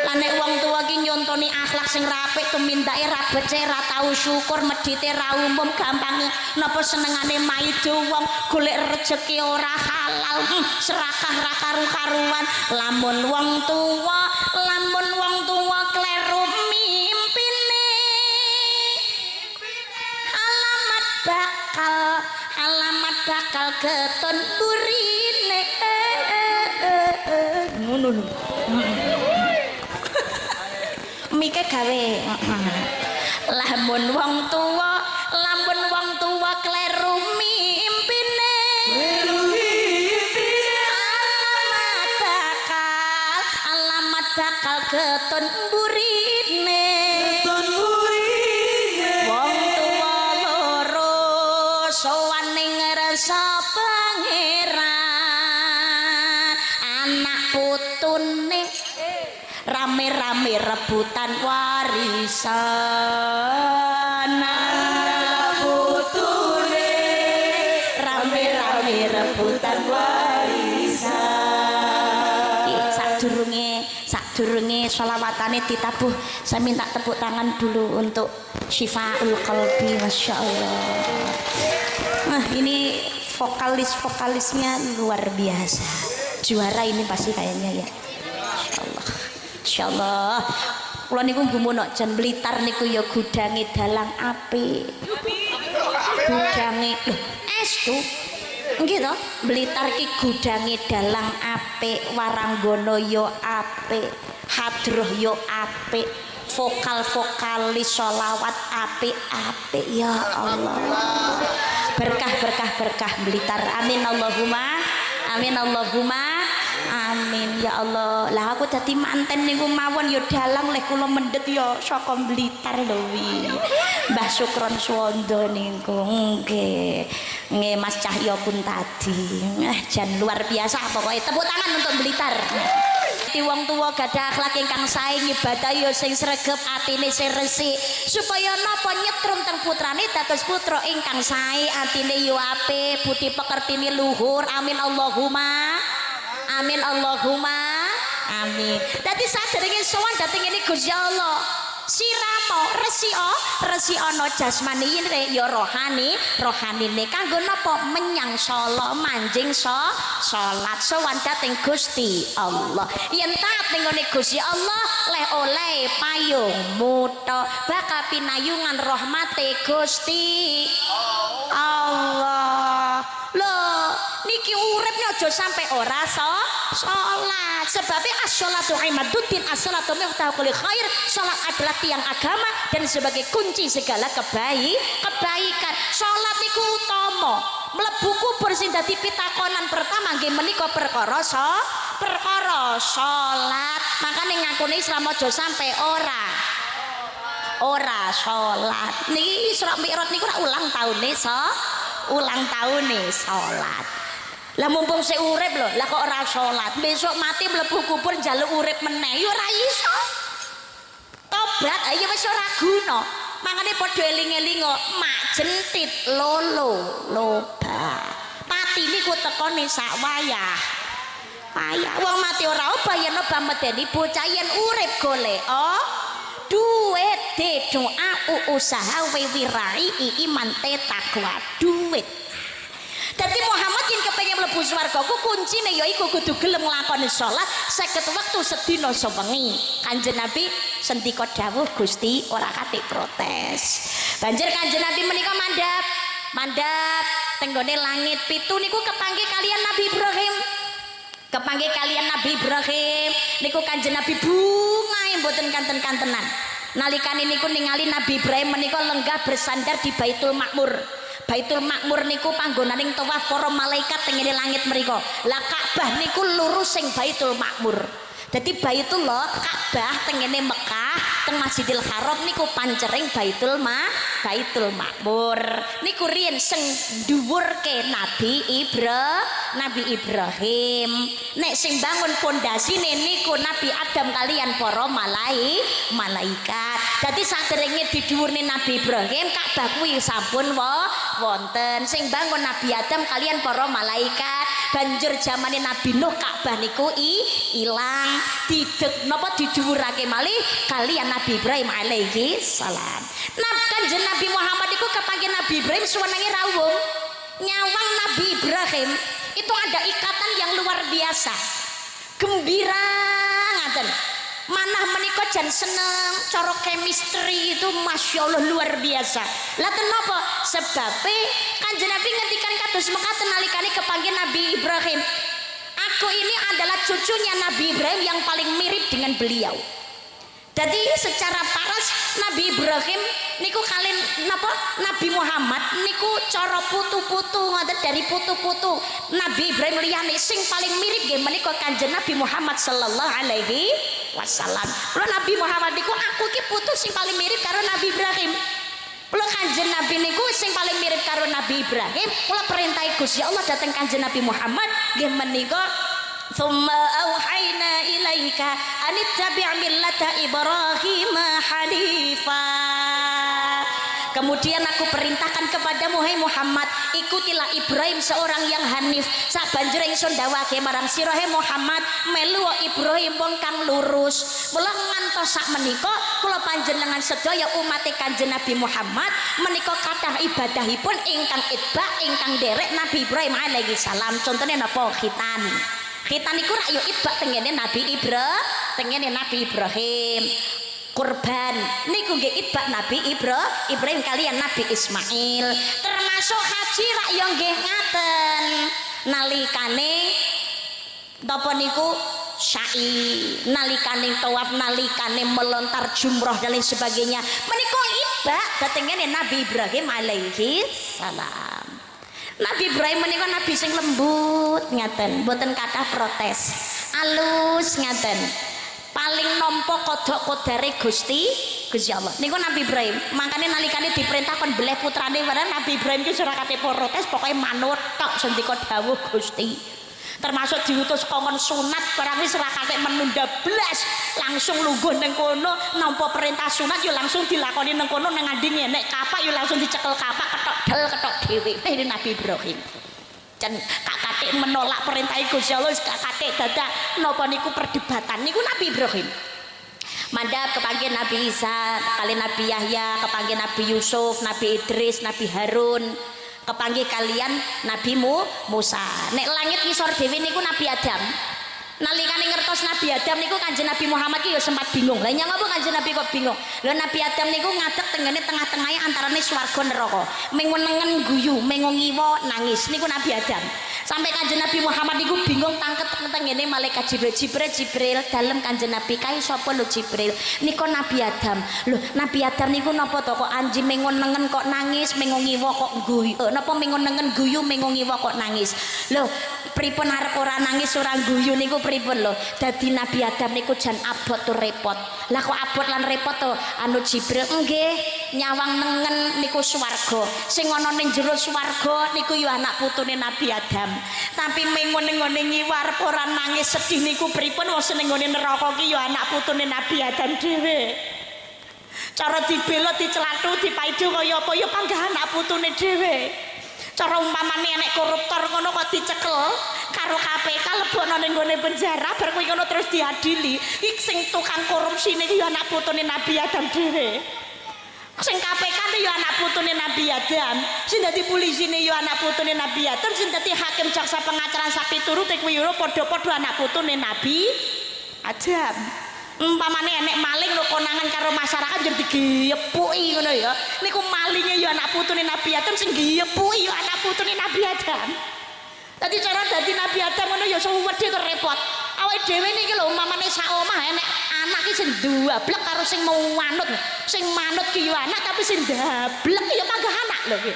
Lan nek wong tuwa ki nyontoni akhlak sing rapik tumindake ra becik, ra tau syukur, medhite ra umum, gampang napa senengane maido wong, golek rejeki ora halal, serakah ra karu-karuan. Lamun wong tuwa kleru mimpine, alamat bakal keton burine. Ngono lho. Mike gawe lamun wong tuwa kleru mimpine alamat bakal keton burine wong tuwa loro sowan ning ngrasa pangeran anak putune rame-rame rebutan warisan putune rame-rame rebutan warisan. Sadurunge sholawatane ditabuh, saya minta tepuk tangan dulu untuk Syifaul Qalbi. Masya Allah. Nah ini vokalisnya luar biasa, juara ini pasti kayaknya ya. Insyaallah kula niku gumun jan Blitar niku ya gudange dalang apik. Gudange estu. Nggih to? Blitar ki gudange dalang apik, Waranggana ya apik, hadroh ya apik, vokalis sholawat apik-apik ya Allah. Berkah Blitar. Amin Allahumma. Amin ya Allah. Lah aku dadi manten niku mawon ya dalang leh kula mendhet ya saka Blitar lho wi. Mbah Sukron Suwanda niku nggih. Nggih Mas Cahyo pun tadi. Jan luar biasa pokoke tepuk tangan untuk Blitar. Di wong tuwa gadah akhlak ingkang sae ngibadah ya sing sregep atine sing resik supaya napa nyetrum teng putrane dados putra ingkang sae atine ya apik budi pekertine luhur. Amin Allahumma. Amin. Dadi sadurunge sowan dhateng ngene Gusti Allah siramo resi ana jasmani ya rohanine kanggo napa menyang sala manjing salat sowan dhateng Gusti Allah. Yen taat ning ngene Gusti Allah leh oleh payung muta bakal pinayungan rahmate Gusti Allah. Loh niki uripnya aja sampai ora salat sebabnya as-sholatu imaduddin, as-sholatu miftahul khair. Salat adalah tiang agama dan sebagai kunci segala kebaikan. Salat niku utama. Mlebu kubur sing dadi pitakonan pertama nggih menika perkara salat. Makane ngakune Islam aja sampai ora salat. Niki Isra Mi'raj niku ora ulang tahune salat. Lah mumpung sik urip lho, lah kok ora salat. Besok mati mlebu kubur njaluk urip meneh ya ora iso. Tobat ayo wis ora guna. Mangane padha eling-elingo mak jentit loba. Pati niku tekone sak wayah. Wong mati ora obah yen obah medeni bocah yen urip golek duit de doa usaha wirai iman takwa duit. Dadi Muhammad yen kepengin mlebu swarga ku kuncine ya iku kudu gelem nglakoni salat 50 wektu sedina sewengi. Kanjeng Nabi sendika dawuh Gusti ora kate protes. Banjur Kanjeng Nabi menika mandhap tenggone langit pitu niku kepanggih kalian Nabi Ibrahim. Niku Kanjeng Nabi bungae nggih mboten kanten-kantenan. Nalikane niku ningali Nabi Ibrahim menika lenggah bersandar di Baitul Makmur. Baitul Makmur niku panggonaning tawaf para malaikat tengene langit mriku. Lah Ka'bah niku lurus sing Baitul Makmur. Jadi Baitullah Ka'bah tengene Mekah teng Masjidil Haram niku pancering Baitul Makmur. Niku riyen sing dhuwurke Nabi Ibrahim. Nek sing bangun pondasine niku Nabi Adam kalian para malaikat. Dadi saderenge didhuwurne Nabi Ibrahim Ka'bah kuwi sampun wonten. Sing bangun Nabi Adam kalian para malaikat. Banjur zamane Nabi Nuh Ka'bah niku ilang. Didhuwurake malih kalian Nabi Ibrahim alaihi salam. Kanjeng Nabi Muhammad iku kepanggih Nabi Ibrahim suwenenge rawuh. Nyawang Nabi Ibrahim itu ada ikatan yang luar biasa. Gembira ngaten. Manah menika jan seneng cara chemistry itu Masya Allah luar biasa. Lah kenapa? Sebabe Kanjeng Nabi ngendikan kados mekaten nalikane kepanggih Nabi Ibrahim. Aku ini adalah cucunya Nabi Ibrahim yang paling mirip dengan beliau. Jadi secara paras Nabi Ibrahim niku kalian Nabi Muhammad niku cara putu-putu ngoten dari putu-putu Nabi Ibrahim liyane sing paling mirip nggih menika Kanjeng Nabi Muhammad sallallahu alaihi wasallam. Lha Nabi Muhammad niku aku ki putu sing paling mirip karo Nabi Ibrahim. Kula Kanjeng Nabi niku sing paling mirip karo Nabi Ibrahim. Kula perintahi Gusti Allah dhateng Kanjeng Nabi Muhammad nggih menika thumma auhayna ilaika anittabi' millata Ibrahim hanifa. Kemudian aku perintahkan kepadamu hai Muhammad, ikutilah Ibrahim seorang yang hanif. Sak banjur ingsun dawuhake marang sira hai Muhammad, melu Ibrahim wong kang lurus. Mula ngantos sak menika kula panjenengan sedaya umat Kanjeng Nabi Muhammad menika kathah ibadahipun ingkang itba ingkang derek Nabi Ibrahim alaihi salam. Contone napa? Khitan. Khitan iku rak yo itba tengene Nabi Ibrahim. Kurban niku nggih itbak Nabi Ibrahim kalian Nabi Ismail. Termasuk haji rak yo nggih ngaten nalikane napa niku sa'i, nalikane tawaf, nalikane melontar jumroh dan lain sebagainya menika itbak datengene Nabi Ibrahim alaihi salam. Nabi Ibrahim menika nabi sing lembut ngaten, mboten kathah protes, alus ngaten. Paling nompo kodok kodare Gusti Allah niku Nabi Ibrahim. Makanya nalikane diperintahkan beleh putrane barang Nabi Ibrahim ki ora kate protes, pokoknya manut tok sendika dawuh Gusti. Termasuk diutus kongkon sunat barang wis ora kate menunda blas, langsung lungguh ning kono nampa perintah sunat yo langsung dilakoni ning kono nang ngandhi nek kapak yo langsung dicekel kapak ketok dhewe. Ini Nabi Ibrahim. Dan kakate menolak perintah Gusti Allah, kakate dadak napa niku perdebatan niku Nabi Ibrahim. Mandap kepanggih Nabi Isa, kali Nabi Yahya, kepanggih Nabi Yusuf, Nabi Idris, Nabi Harun, kepanggih kalian Nabi Musa. Nek langit ngisor dhewe niku Nabi Adam. Nalikane ngertos Nabi Adam niku Kanjeng Nabi Muhammad ki ya sempat bingung. Lah nyang apa Kanjeng Nabi kok bingung? Lah Nabi Adam niku ngadeg tengene tengah-tengahe antarane swarga neraka. Mengen-nengen guyu, mengung ngiwa nangis niku Nabi Adam. Sampai Kanjeng Nabi Muhammad niku bingung tangket tengene malaikat Jibril dalem Kanjeng Nabi kae sapa lho Jibril? Nika Nabi Adam. Lho Nabi Adam niku napa to kok anji mengon-nengen kok nangis, mengung ngiwa kok guyu. Napa mengon-nengen guyu, mengung ngiwa kok nangis? Lho pripun arep ora nangis ora guyu niku pripun lho? Dadi Nabi Adam niku jan abot tuh repot. Lah kok abot lan repot to? Anu Jibril nggih nyawang nengen niku swarga. Sing ana ning jero swarga niku ya anak putune Nabi Adam. Tapi menggone ngiwar ora nangis sedih niku pripun wong seneng nggone neraka ki ya anak putune Nabi Adam dhewe. Cara dibela dicelatu dipaidu kaya apa ya panggah anak putune dhewe. Cara umpamane enek koruptor ngono kok dicekel karo KPK lebono ning gone penjara bar kuwi ngono terus diadili. Iki sing tukang korupsi niku ya anak putune Nabi Adam dhewe. Sing KPK niku ya anak putune Nabi Adam, sing dadi polisine ya anak putune Nabi Adam, sing dadi hakim jaksa pengacara sapi turute kuwi yo padha-padha anak putune Nabi Adam. Umpamane enek maling lho konangan karo masyarakat jadi digepuki ngono ya. Niku malinge ya anak putune Nabi Adam, sing digepuki ya anak putune Nabi Adam. Tadi cara dadi Nabi Adam ngono ya suwedhe to repot. Awake dhewe niki lho umpamane sak omah enek anak ki sing ndablek karo sing mau manut. Sing manut ki yo anak tapi sing ndablek ya panggah anak lho ki.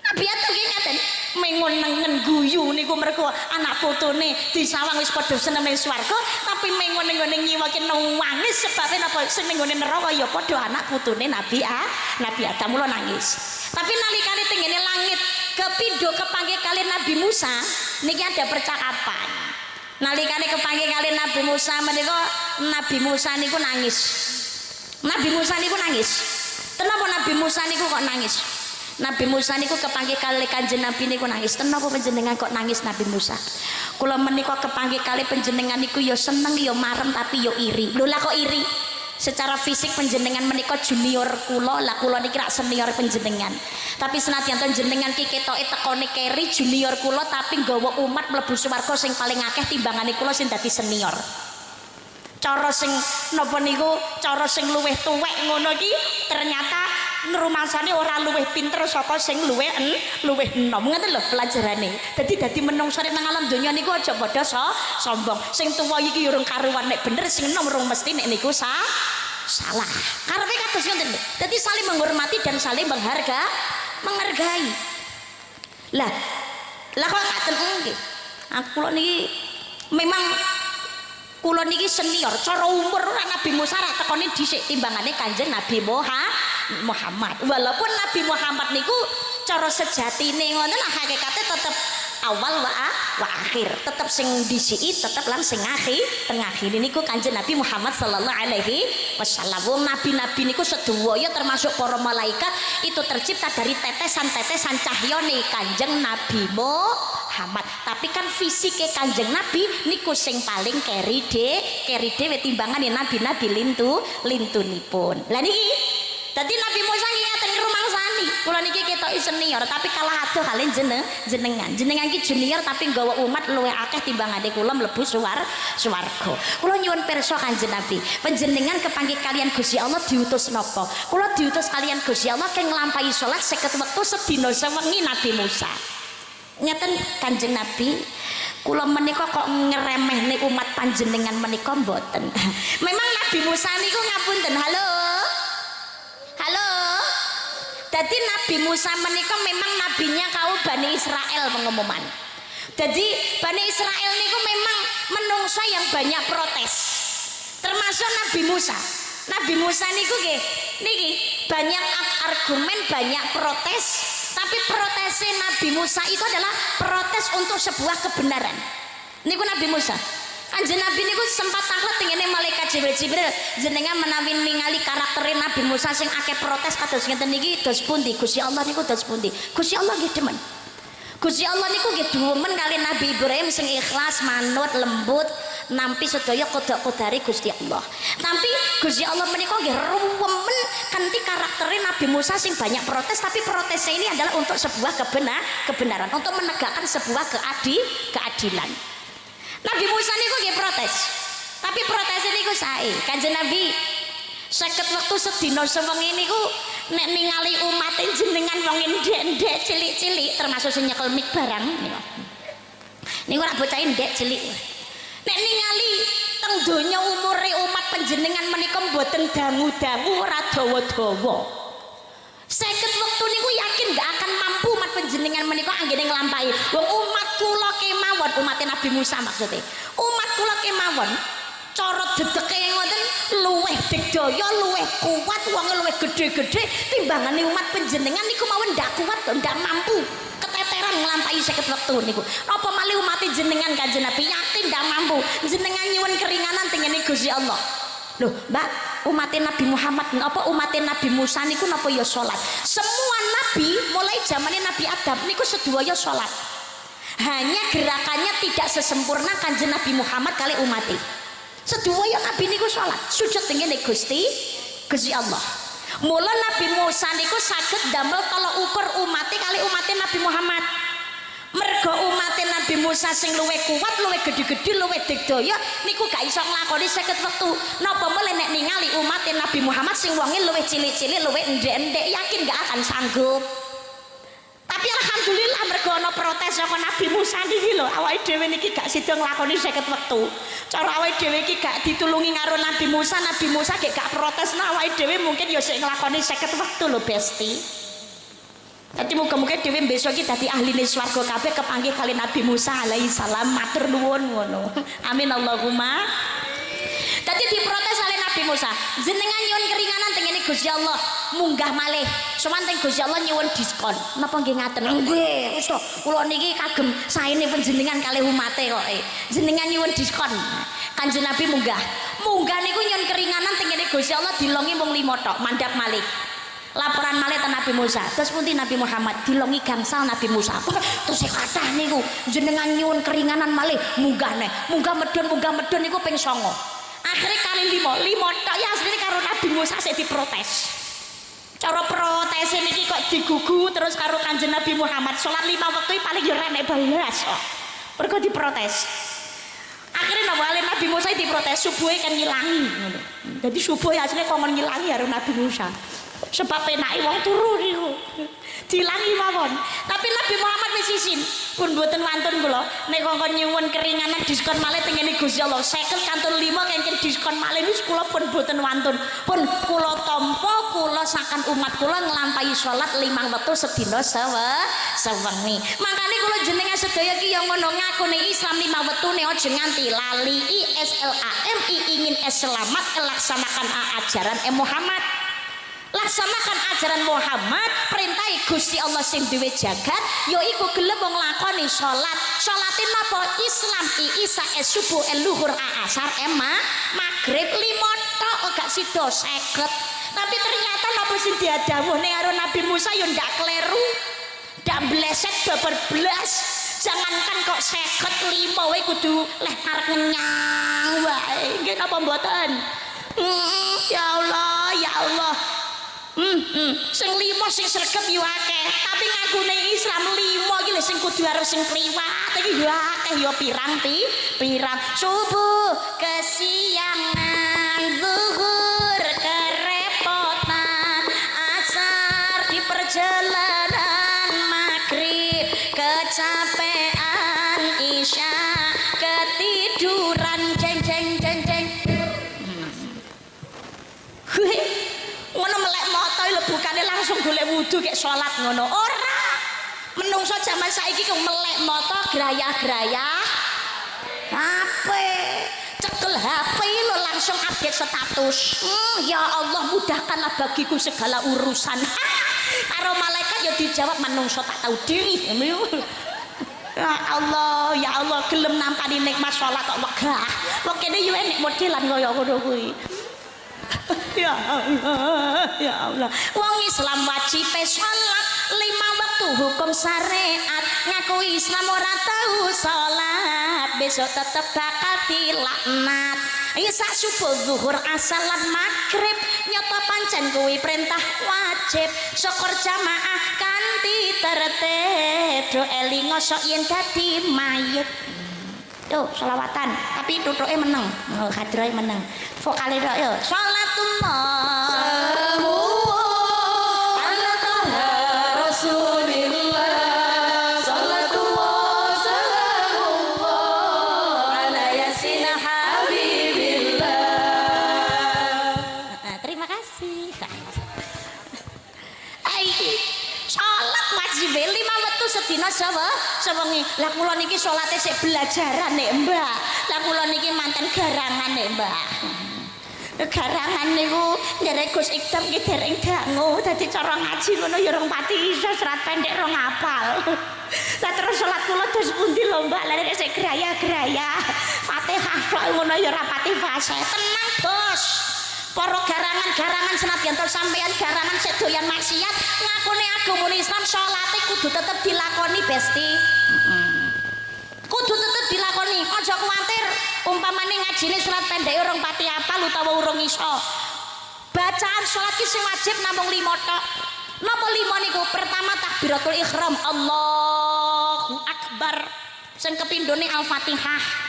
Nabi atuh ki ngaten mengon-nengen guyu niku mergo anak putune disawang wis padha seneng ning swarga tapi mengon-nengen nyiwake nangis sebabe napa sing ning neraka ya padha anak putune Nabi Adam mula nangis. Tapi nalikane tenggene langit kepindho kepanggih kali Nabi Musa niki ada percakapan. Nalikane kepanggih kali Nabi Musa menika Nabi Musa niku nangis. Nabi Musa niku nangis. Kenapa Nabi Musa niku kok nangis? Nabi Musa niku kepanggih kali Kanjeng Nabi niku nangis. Tenapa panjenengan kok nangis Nabi Musa? Kula menika kepanggih kali panjenengan niku ya seneng ya marem tapi ya iri. Lho lah kok iri? Secara fisik panjenengan menika junior kula, lah kula niki rak senior panjenengan. Tapi senadyan panjenengan ki ketoke tekone keri junior kula tapi nggawa umat mlebu swarga sing paling akeh timbangane kula sing dadi senior. Cara sing napa niku, cara sing luwih tuwek ngono iki ternyata ngrumasane ora luwih pinter saka sing luwih enom. Ngoten lho pelajarane. Dadi menungso nang alam donya niku aja padha sombong. Sing tuwa iki urung karuan nek bener, sing enom urung mesti nek niku salah. Karepe kados ngoten lho. Dadi saling menghormati dan saling menghargai. Lah kok ngaten nggih. Aku niki memang kula niki senior cara umur ora Nabi Musa rak tekone dhisik timbangane Kanjeng Nabi Muhammad. Walaupun Nabi Muhammad niku cara sejatine ngoten hakikate tetep awal wa akhir, tetep sing disiki tetep lan sing akhir niku Kanjeng Nabi Muhammad sallallahu alaihi wasallam. Wong nabi-nabi niku sedaya termasuk para malaikat itu tercipta dari tetesan-tetesan cahyane Kanjeng Nabi Muhammad. Tapi kan fisike Kanjeng Nabi niku sing paling keri dhewe timbangane nabi-nabi lintunipun. Lah niki dadi Nabi Musa ngaten ngrumangsani kula niki ketoki senior tapi kalah adoh kalian jenengan ki junior tapi nggawa umat luwih akeh timbangane kula mlebu swarga. Kula nyuwun pirsa Kanjeng Nabi panjenengan kepanggih kalian Gusti Allah diutus napa? Kula diutus kalian Gusti Allah keng nglampahi salat 50 wektu sedina sewengi Nabi Musa. Ngeten Kanjeng Nabi kula menika kok ngeremehne umat panjenengan menika mboten. Memang Nabi Musa niku ngapunten. Halo. Jadi Nabi Musa menika memang nabinya kaum Bani Israel pengumuman. Jadi Bani Israel niku memang menungso yang banyak protes. Termasuk Nabi Musa. Nabi Musa niku niki banyak argumen, banyak protes. Tapi protesnya Nabi Musa itu adalah protes untuk sebuah kebenaran. Niku Nabi Musa. Kanjeng Nabi niku sempat taklet tengene malaikat Jibril jenengan menawi ningali karakter Nabi Musa sing akeh protes kados ngeten niki dos pundi Gusti Allah niku dos pundi. Gusti Allah nggih demen. Gusti Allah niku nggih demen kali Nabi Ibrahim sing ikhlas manut lembut nampi sedaya kodok-kodari Gusti Allah. Tapi Gusti Allah menika nggih ruwemen kanthi karakter Nabi Musa sing banyak protes tapi protesnya ini adalah untuk sebuah kebenaran, untuk menegakkan sebuah keadilan. Nabi Musa niku nggih protes. Tapi protesnya niku sae. Kanjeng Nabi 50 wektu sedina sewengi niku nek ningali umat jenengan wong ndek-ndek cilik-cilik termasuk sing nyekel mik barang niku. Niku ora bocah ndek cilik. Nek ningali teng donya umure umat panjenengan menika mboten dangu-dangu ora dawa-dawa. 50 wektu niku yakin gak akan mampu umat panjenengan menika anggene nglampahi. Wong umat kula kemawon umat Nabi Musa maksudnya. Umat kula kemawon cara dedeke ngoten luweh digdaya, luweh kuat, wong luweh gede-gede timbangane umat panjenengan niku mawon ndak kuat, ndak mampu. Keteteran nglampahi 50 wektu niku. Napa malih umat jenengan Kanjeng Nabi yakin ndak mampu. Jenengan nyuwun keringanan tengene Gusti Allah. Loh, Mbak, umat Nabi Muhammad apa umat Nabi Musa niku napa ya salat. Semua nabi mulai zamannya Nabi Adam niku sedaya salat. Hanya gerakannya tidak sesempurna Kanjeng Nabi Muhammad kali umatnya. Sedaya nabi niku salat, sujud tengene Gusti Allah. Mula Nabi Musa niku saged damel tolok ukur umatnya kali umatnya Nabi Muhammad. Mergo umatnya Nabi Musa sing luwih kuat, luwih gede-gede, luwih digdaya niku gak iso nglakoni 50 wektu. Napa mulih nek ningali umatnya Nabi Muhammad sing wonge luwih cilik-cilik, luwih endek-endek yakin gak akan sanggup. Tapi alhamdulillah alhamdulillah mergo ana protes saka Nabi Musa niki lho awake dhewe niki gak sida nglakoni 50 wektu cara awake dhewe iki gak ditulungi karo Nabi Musa gek gak protes nah awake dhewe mungkin ya sik nglakoni 50 wektu lho Besti. Tapi muga-muga dhewe besok iki dadi ahline swarga kabeh kepanggih kali Nabi Musa alaihi salam matur nuwun ngono. Amin Allahumma. Tadi diprotes oleh Nabi Musa, jenengan nyuwun keringanan tengene Gusti Allah, munggah malih. Sowan teng Gusti Allah nyuwun diskon. Napa nggih ngaten? Nggih, Gusti. Kula niki kagem saene panjenengan kalih umate kok. Jenengan nyuwun diskon. Kanjeng Nabi munggah. Munggah niku nyuwun keringanan tengene Gusti Allah dilongi mung 5 tok, mandhap malih. Laporan malih ten Nabi Musa. Terus pundi Nabi Muhammad dilongi gangsal Nabi Musa. Terus kathah niku jenengan nyuwun keringanan malih munggah neh. Munggah medun niku ping 9. Akhirnya kali 5 tok ya asline karo Nabi Musa sik diprotes. Cara protes niki kok digugu terus karo Kanjeng Nabi Muhammad salat 5 wektu paling yo renek balas kok. Mergo diprotes. Akhirnya Nabi Musa diprotes subuhe kan ngilangi ngono. Dadi subuh asline kok ngilangi karo Nabi Musa. Sebab penake wong turu niku dilangi mawon. Tapi Nabi Muhammad wis isin pun mboten wantun kula nek kok nyuwun keringanan diskon malih tengene Gusti Allah 50 kantun 5 kengken diskon malih wis kula pun mboten wantun pun kula tampa kula sakan umat kula nglampahi salat 5 wektu sedina sewengi. Makane kula jenengan sedaya ki yang ngono ngakune Islam 5 wektune aja nganti lali ISLAM ingin selamat laksanakan ajaran Muhammad. Laksanakan ajaran Muhammad perintah Gusti Allah sing duwe jagat yaiku gelem wong nglakoni salat. Salate napa Islam isa subuh luhur asar maghrib 5 tok gak sida 50. Tapi ternyata napa sing diadhawuhne karo Nabi Musa yo ndak kleru. Ndak bleset babar blas. Jangankan kok 55 wae kudu leh arep ngenyang wae. Nggih napa mboten? Ya Allah, ya Allah. Sing 5 sing sregep yo akeh, tapi ngakune Islam 5 iki lho sing kudu arep sing kliwat iki yo akeh yo pirang subuh kesiangan zuhur kerepotan asar di perjalanan maghrib kecapean isya ketiduran jeng ngono melek moto lho bukane langsung golek wudu kek salat ngono ora menungso zaman saiki kok melek moto grayah-grayah HP cekel HP lo langsung update status ya Allah mudahkanlah bagiku segala urusan karo malaikat ya dijawab menungso tak tahu diri ya Allah gelem nampani nikmat salat kok wegah kok kene yo enek modelan kaya ngono kuwi. Ya Allah wong Islam wajib salat 5 waktu hukum syariat ngaku Islam ora tahu salat besok tetep bakal dilaknat isa subuh zuhur asar lan maghrib nyata pancen kuwi perintah wajib syukur jamaah kanthi tertib do elingo sok yen dadi mayit. Tuh selawatan tapi tutuke meneng hadroe meneng vokale tok yo salatullah ala taha rasulillah salatullah salamullah ala yasin habibillah. Terima kasih. Salat wajib 5 wektu sedina sewengi. Lah kula niki salate sik belajaran nek Mbak. Lah kula niki manten garangan nek Mbak. Garangan niku nderek Gus Ikdam ki dereng dangu dadi cara ngaji ngono ya rong pati iso serat pendek rong apal. Lah terus salat kula dos pundi lho Mbak? Lah nek sik graya-graya Fatihah tok ngono ya ora pati fase. Tenang, Bos. Para garangan-garangan senadyan to sampeyan garangan sik doyan maksiat ngakune agama Islam salate kudu tetep dilakoni Besti. Kudu tetep dilakoni aja kuwatir umpamane ngajine surat pendek urung pati apal utawa urung iso bacaan salat ki sing wajib namung 5 tok. Napa 5 niku? Pertama takbiratul ihram Allahu akbar sing kepindhone Al-Fatihah.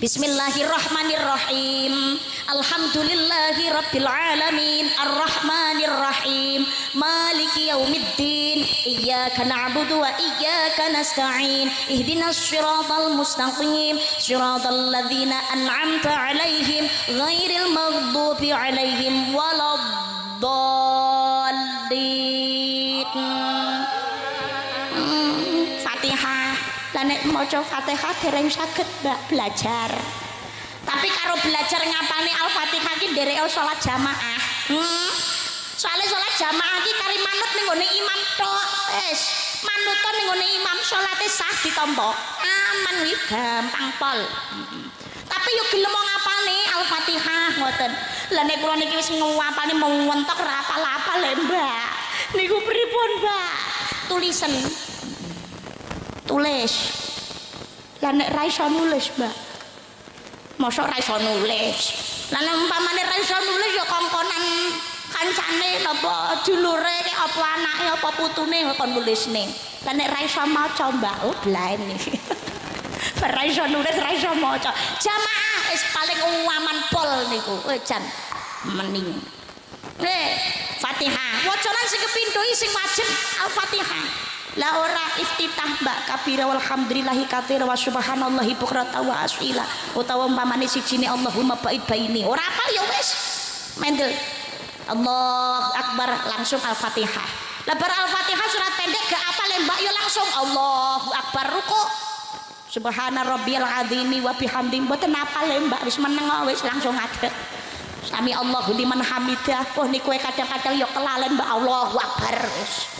Bismillahirrahmanirrahim. Alhamdulillahi rabbil alamin. Arrahmanirrahim. Maliki yaumiddin. Iyyaka na'budu wa iyyaka nasta'in. Ihdinas siratal mustaqim. Siratal ladzina an'amta 'alaihim ghairil maghdubi 'alaihim waladdallin. Fatihah. Lah nek maca Fatihah dereng saged Mbak belajar. Tapi karo belajar ngapalne Al-Fatihah ki nderek salat jamaah. Soale salat jamaah ki kari manut ning gone imam tok. Wis, manut ning gone imam salate sah ditampa. Aman iki gampang pol. Tapi yo gelem ngapalne Al-Fatihah ngoten. Lah nek kula niki wis ngapalne mentok ra apal-apal lho Mbak. Niku pripun Mbak? Tulisan tulis lah nek ra iso nulis Mbak mosok ra iso nulis lah nek umpamane ra iso nulis ya kongkonan kancane napa dulure apa anake apa putune kon nulisne lah nek ra iso maca Mbak oh blaene ra iso nulis ra iso maca jamaah wis paling aman pol niku jan mening Fatihah wacanan sing kepindho sing wajib Al-Fatihah. La ora iftitah Mbak kabira walhamdulillahi katsira wa subhanallahi bukrata wa asila utawa umpamane sijine Allahumma ba'id baini ora apal ya wis mendel Allahu akbar langsung Al-Fatihah. Lah bar Al-Fatihah surat pendek gak apal Mbak ya langsung Allahu akbar ruku subhana rabbiyal azimi wa bihamdi mboten apal Mbak wis meneng wis langsung ngadeg sami Allahu liman hamidah. Oh niku kadang-kadang ya kelalen Mbak Allahu akbar wis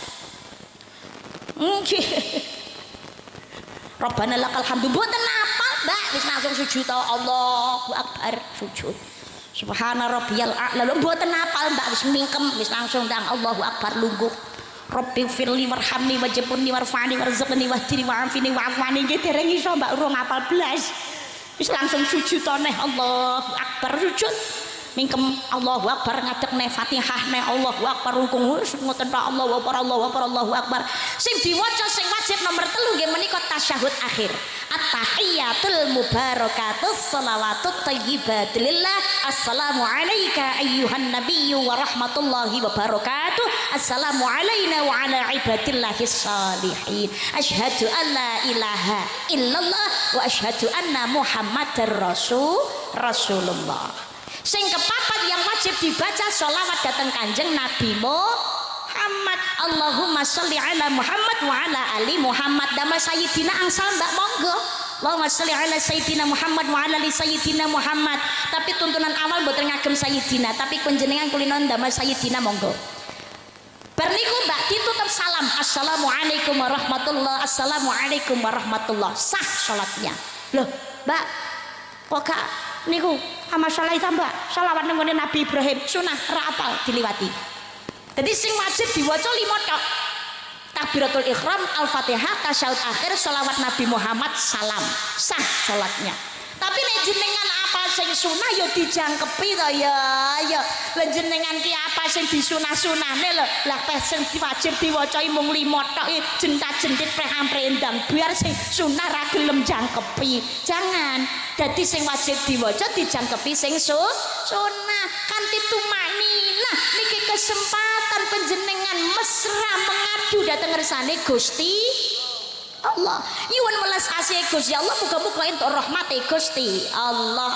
Rabbana lakal hamdu mboten apa Mbak wis langsung sujud Allahu akbar sujud subhana rabbiyal a'la mboten apal Mbak wis mingkem wis langsung ndang Allahu akbar lungguh Rabbi firli warhamni wajibni warfa'ni warzuqni wahdini wa'afini wa'afwani nggih dereng iso Mbak urung apal blas wis langsung sujud neh Allahu akbar sujud mingkem Allahu akbar ngadeg Fatihah ne Allahu akbar rukun ngoten tok Allahu akbar Allahu akbar Allahu akbar sing diwaca sing wajib nomor 3 nggih menika tasyahud akhir at-tahiyyatul mubarakatus shalawatut thayyibat lillah assalamu alayka ayyuhan nabiyyu wa rahmatullahi wa barakatuh assalamu alayna wa ala ibadillahis shalihin asyhadu an la ilaha illallah wa asyhadu anna muhammadar rasulullah. Sing kepapat yang wajib dibaca sholawat datang kanjeng Nabi Muhammad Allahumma sholli ala Muhammad wa ala ali Muhammad damel sayyidina angsal Mbak monggo Allahumma sholli ala sayyidina Muhammad wa ala ali sayyidina Muhammad tapi tuntunan awal mboten ngagem sayyidina tapi panjenengan kulino damel sayyidina monggo bar niku Mbak ditutup salam assalamualaikum warahmatullah assalamualaikum warahmatullah sah sholatnya loh Mbak kok gak niku masalah itu Mbak sholawat nggone Nabi Ibrahim sunah ra apal diliwati jadi sing wajib diwaca 5 tok takbiratul ihram Al-Fatihah tasyahud akhir sholawat Nabi Muhammad salam sah sholatnya tapi nek jenengan apa sing sunah ya dijangkepi to ya lan jenengan ki apa sing disunah-sunahne lho lah teh sing wajib diwaca mung 5 tok jentat-jentit preham-prendang biar sing sunah ra gelem jangkepi jangan dadi sing wajib diwaca dijangkepi sing sunah kanthi tumaninah niki kesempatan panjenengan mesra mengadu dhateng ngersane Gusti Allah nyuwun welas asih Gusti Allah muga-muga entuk rahmate Gusti Allah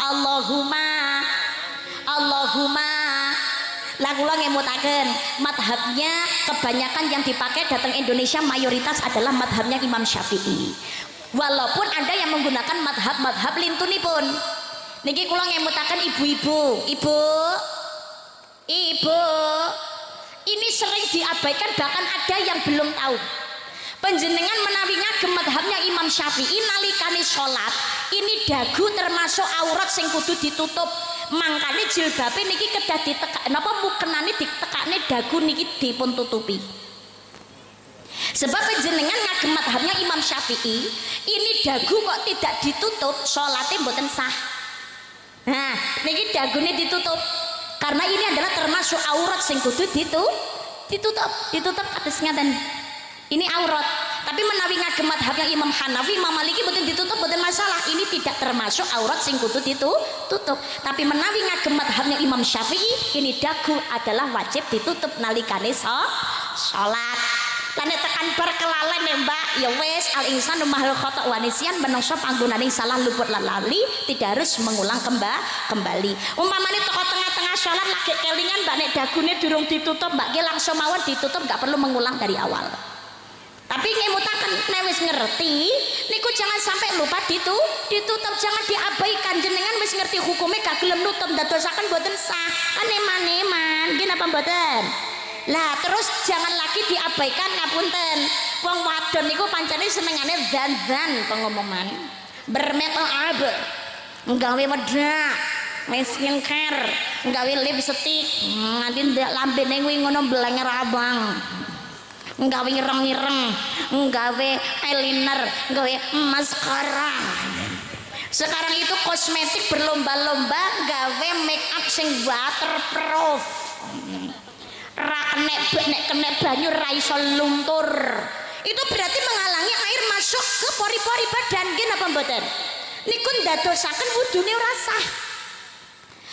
Allahumma lah kula ngemutaken madhabnya kebanyakan yang dipakai datang Indonesia mayoritas adalah madhabnya Imam Syafi'i walaupun ada yang menggunakan madhab lintunipun niki kula ngemutaken ibu-ibu ini sering diabaikan bahkan ada yang belum tahu panjenengan menawi ngagem madhabnya Imam Syafi'i nalikane salat ini dagu termasuk aurat sing kudu ditutup mangkane jilbabe niki kedah ditekak napa mukenane ditekakne dagu niki dipun tutupi sebab panjenengan ngagem madhabnya Imam Syafi'i ini dagu kok tidak ditutup salatnya mboten sah nah niki dagune ditutup karena ini adalah termasuk aurat sing kudu ditutup kados ngaten ini aurat Tapi menawi ngagem madhab yang Imam Hanafi, Imam Maliki boten ditutup, boten masalah. Ini tidak termasuk aurat sing kudu ditutup. Tapi menawi ngagem madhabnya Imam Syafi'i, ini dagu adalah wajib ditutup nalikane salat. Lan tekan bar kelalen ya Mbak, ya wis al insanu mahluk khata' wa nisyan, menungso panggonane salah luput lan lali tidak harus mengulang kembali. Umpamane teko tengah-tengah salat lagi kelingan Mbak nek dagune durung ditutup, Mbak ki langsung mawon ditutup, gak perlu mengulang dari awal. Tapi ngemutaken nek wis ngerti niku jangan sampai lupa ditutup, jangan diabaikan. Jenengan wis ngerti hukumnya gak gelem nutup ndadosaken boten sah. Kan eman-eman nggih napa mboten? Lah terus jangan lagi diabaikan, ngapunten. Wong wadon niku pancene senengane zan-zan pengumuman. Bermetal nggawe wedak, wis skincare, nggawe lipstick, nganti ndak lambene kuwi ngono blenger abang. Nggawe ireng-ireng, nggawe eyeliner, nggawe maskara. Sekarang itu kosmetik berlomba-lomba gawe make up sing waterproof. Nek kena banyu ra iso luntur. Itu berarti menghalangi air masuk ke pori-pori badan. Nggih napa mboten? Niku ndadosaken wudune ora sah.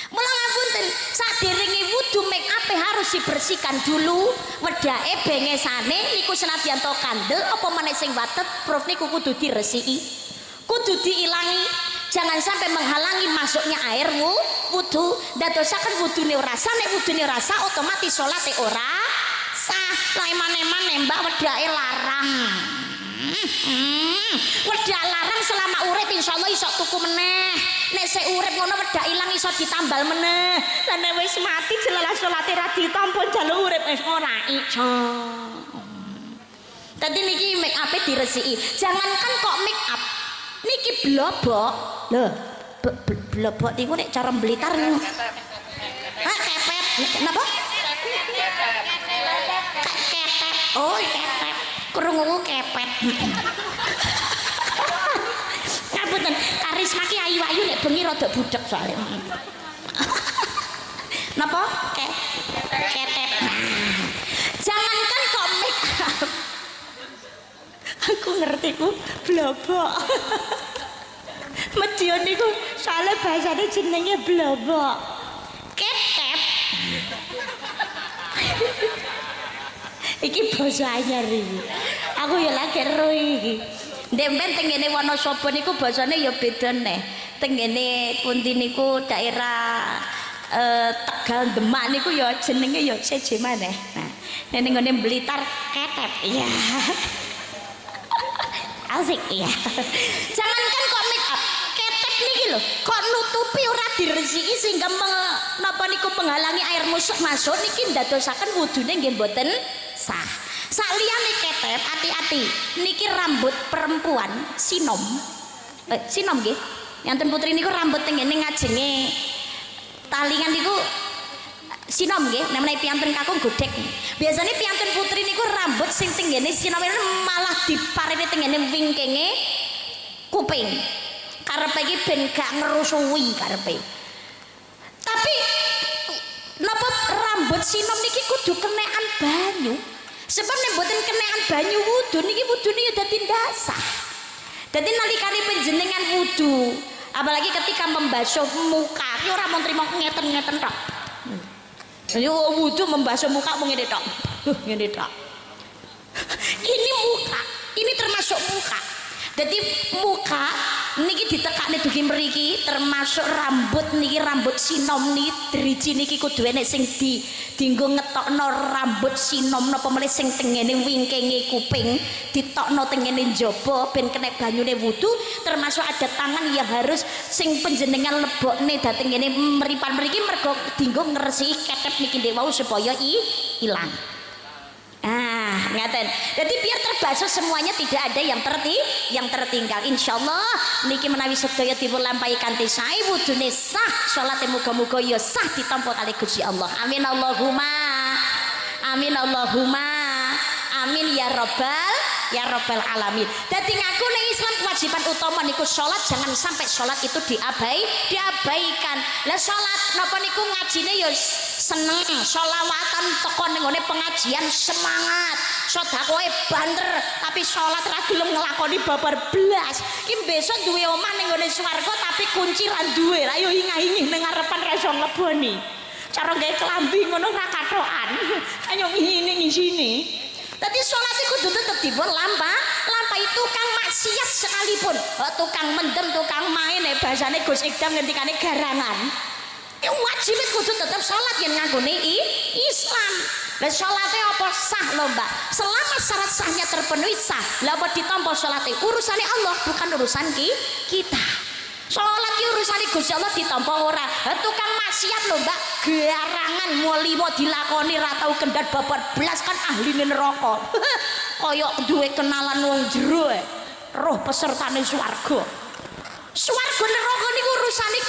Mula ngapunten, sadèrènge wudu make up harus dibersihkan dulu. Wedake bengesane niku senadyan to kandel apa meneh sing waterproof niku kudu diresiki. Kudu diilangi. Jangan sampai menghalangi masuknya air wudu. Dadosaken wudune ora sah, nek wudune ora sah otomatis salate ora sah. Lah eman-eman Mbak wedake larang. Wedak larang selama urip insyaallah iso tuku meneh. Nek sik urip ngono wedak ilang iso ditambal meneh. Lah nek wis mati jelalah salate ra ditampa jaluk urip wis ora iso. Tadi niki make up diresiki. Jangankan kok make up, niki blobok. Loh, blobok niku nek cara Blitar niku. Hah, kepet. Napa? Kepet. Oh, kepet. Krungu kepet. Ngapunten, karisma ki ayu-ayu nek bengi rada budhek soalé. Napa? Kepet. Jangankan kok make up. Aku ngerti ku blobok. Medion niku soalnya bahasane jenenge blobok. Ketep. Iki basa anyar iki. Aku ya lagi ero iki. Ndemben tengene Wonosobo niku basane ya beda neh. Tengene pundi niku daerah Tegal Demak niku ya jenenge ya seje maneh. Nah, ning ngene Blitar ketep. Iya. Asik ya. Jangankan kok make up, ketep niki lho, kok nutupi ora diresiki sehingga napa niku menghalangi air masuk niki ndadosaken wudune nggih mboten sah. Saliyane ketep, hati-hati. Niki rambut perempuan sinom. Sinom nggih. Yanten putri niku rambut tengene ngajenge talingan niku sinom nggih, namanya piantun kakung godhek. Biasanya piantun putri niku rambut sing tenggene sinom malah diparini tenggene wingkinge kuping. Karepe iki ben gak ngerusuhi karepe. Tapi napa rambut sinom niki kudu kenekan banyu. Sebab nek mboten kenekan banyu wudu niki wudune ya dadi ndasah. Dadi nalikane panjenengan wudu, apalagi ketika membasuh muka, ki ora mung trimo ngeten-ngeten tok. Jadi wudu membasuh muka mau ngene tok. Ngene tok. Ini muka, ini termasuk muka. Jadi muka niki ditekakne dugi mriki termasuk rambut niki rambut sinom niki driji niki kudu enek sing dienggo ngetokno rambut sinom napa meneh sing tengene wingkinge kuping ditokno tengene njaba ben kena banyune wudu. Termasuk ada tangan yang harus sing panjenengan lebokne dateng ngene mripan mriki mergo dienggo ngresiki ketep niki ndek wau supaya ilang. Ngaten. Jadi biar terbasuh semuanya, tidak ada yang tertinggal. Insyaallah niki menawi sedaya dipun lampahi kanthi sae wudune sah, salate muga-muga ya sah ditampa kali Gusti Allah. Amin Allahumma. Amin Allahumma. Amin ya rabbal alamin. Dadi ngaku ning Islam kewajiban utama niku salat, jangan sampai salat itu diabaikan. Lah salat napa niku ngajine ya seneng sholawatan teko ning pengajian semangat sedekahe banter tapi salat ra gelem nglakoni babar blas iki besok duwe omah ning gone swarga tapi kunci ra duwe ayo ingah-ingih ning ngarepan ra iso mleboni cara gawe klambi ngono ra katokan ayo ngini ngisini dadi salat iku kudu tetep dipun lampahi tukang maksiat sekalipun tukang mendem tukang main bahasane Gus Ikdam ngendikane garangan wajib kudu tetap sholat yang nganggone Islam. Dan sholatnya apa sah lho mbak? Selama syarat sahnya terpenuhi sah. Lah apa ditampa sholatnya? Urusannya Allah bukan urusan kita. Sholat ki urusannya Gusti Allah ditampa ora. Tukang maksiat lho mbak, garangan mau dilakoni ra tau kendhat babar blas kan ahline neraka. Koyok duwe kenalan wong jero roh pesertane swarga. Swarga neraka niku urusane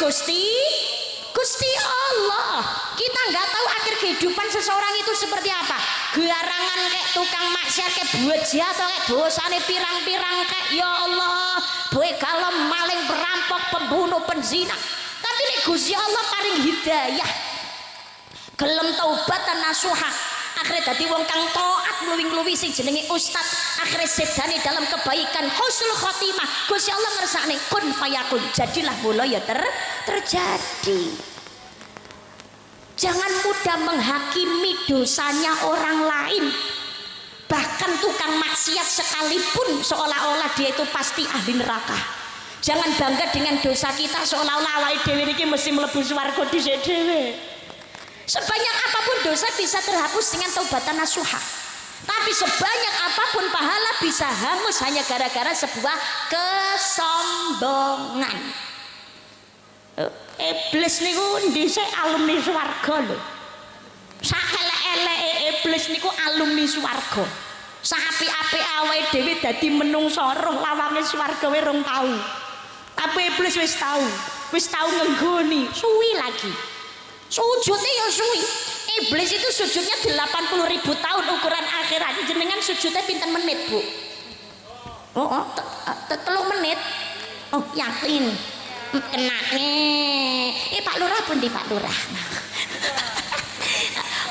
Gusti Allah. Kita nggak tahu akhir kehidupan seseorang itu seperti apa. Garangan kayak tukang maksiat kayak buaja atau kayak dosane pirang-pirang kayak ya Allah, begal maling perampok pembunuh penzina. Tapi nek Gusti Allah paring hidayah, gelem taubatan nasuha, akhirnya dadi wong kang taat ngluwi-ngluwi sing jenenge ustad, akhirnya sedane dalam kebaikan husnul khotimah. Gusti Allah ngersakne kun fayakun, jadilah mula ya terjadi. Jangan mudah menghakimi dosanya orang lain. Bahkan tukang maksiat sekalipun seolah-olah dia itu pasti ahli neraka. Jangan bangga dengan dosa kita seolah-olah awake dhewe iki mesti mlebu swarga dhisik dhewe. Sebanyak apapun dosa bisa terhapus dengan taubatan nasuha. Tapi sebanyak apapun pahala bisa hangus hanya gara-gara sebuah kesombongan. Iblis niku dhisik alumni swarga lho. Sak elek-eleke iblis niku alumni swarga. Sak apik-apik awake dhewe dadi menungso roh lawange swarga we rong tau. Tapi iblis wis tau ngenggoni, suwi lagi. Sujudnya ya suwi. Iblis itu sujudnya 80.000 tahun ukuran akhirat. Jenengan sujudnya pinten menit, Bu? Oh, 3 menit. Oh, yakin. Kena Pak Lurah pun di Pak Lurah.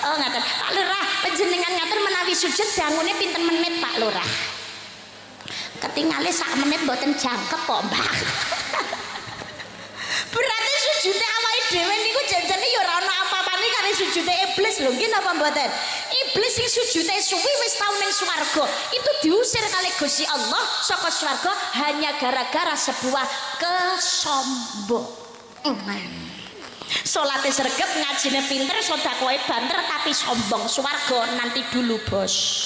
Oh ngaten Pak Lurah panjenengan ngaten menawi sujud dangune pinten menit Pak Lurah? Ketingale sak menit mboten jangkep kok Mbak. Berarti sujudnya awake dhewe niku janjane ya ora ana apa-apane karo sujudnya iblis lho nggih napa mboten? Iblis sing sujudnya suwi wis tau ning swarga itu diusir kali Gusti Allah saka swarga hanya gara-gara sebuah kesombongan. Salate sregep, ngajine pinter, sedekahe banter tapi sombong. Swarga nanti dulu, Bos.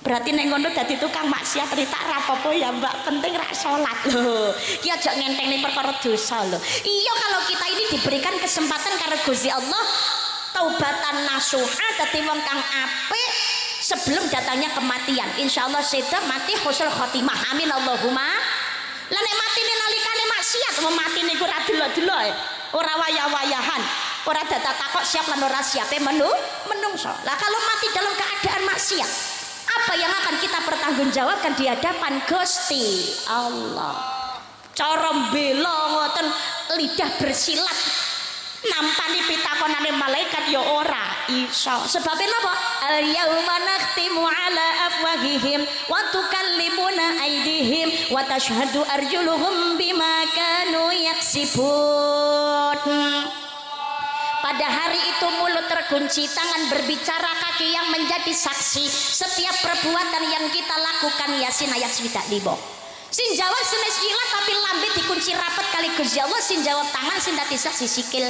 Berarti ning ngono dadi tukang maksiat ritak ra apa-apa ya Mbak, penting rak salat lho. Ki aja ngenteni perkara dosa lho. Iya kalau kita ini diberikan kesempatan karo Gusti Allah taubatan nasuha dadi wong kang apik sebelum datangnya kematian. Insyaallah sedo mati husnul khotimah. Amin Allahumma. Lah nek matine nalikane maksiat, mati niku ora delok-delok, ora wayah-wayahan, ora data takok siap lan ora siape menungso. Lah kalau mati dalam keadaan maksiat, apa yang akan kita pertanggungjawabkan di hadapan Gusti Allah? Cara mbela ngoten lidah bersilat nampani pitakonane malaikat ya ora iso. Sebab napa? Al yauma nakhtimu ala afwahihim wa tukallimuna aydihim wa tashhadu arjuluhum bima kanu yaksibun. Pada hari itu mulut terkunci, tangan berbicara, kaki yang menjadi saksi setiap perbuatan yang kita lakukan. Yasin ayat 25. Sin jawab senes ilat tapi lambe dikunci rapat kali Gusti Allah. Sin jawab tangan sin dadi saksi sikil.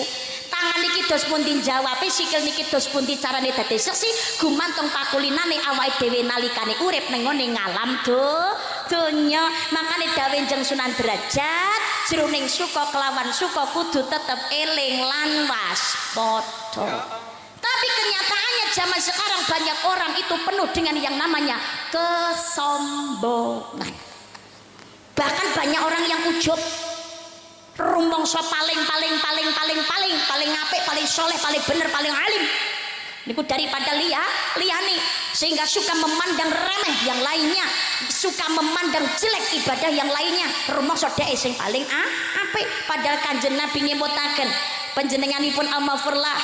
Tangan niki dos pundi jawabe, sikil niki dos pundi carane dadi saksi. Gumantung pakulinane awake dhewe nalikane urip ning ngene ngalam donya. Makane dawuh Njeng Sunan Derajat, jroning suka kelawan suka kudu tetep eling lan waspada. Tapi kenyataannya zaman sekarang banyak orang itu penuh dengan yang namanya kesombongan. Bahkan banyak orang yang ujub, rumongso paling apik, paling soleh, paling bener, paling alim. Niku daripada liyane, sehingga suka memandang remeh yang lainnya, suka memandang jelek ibadah yang lainnya. Rumongso dhek sing paling apik. Padahal Kanjeng Nabi ngemutaken panjenenganipun al-maghfirlah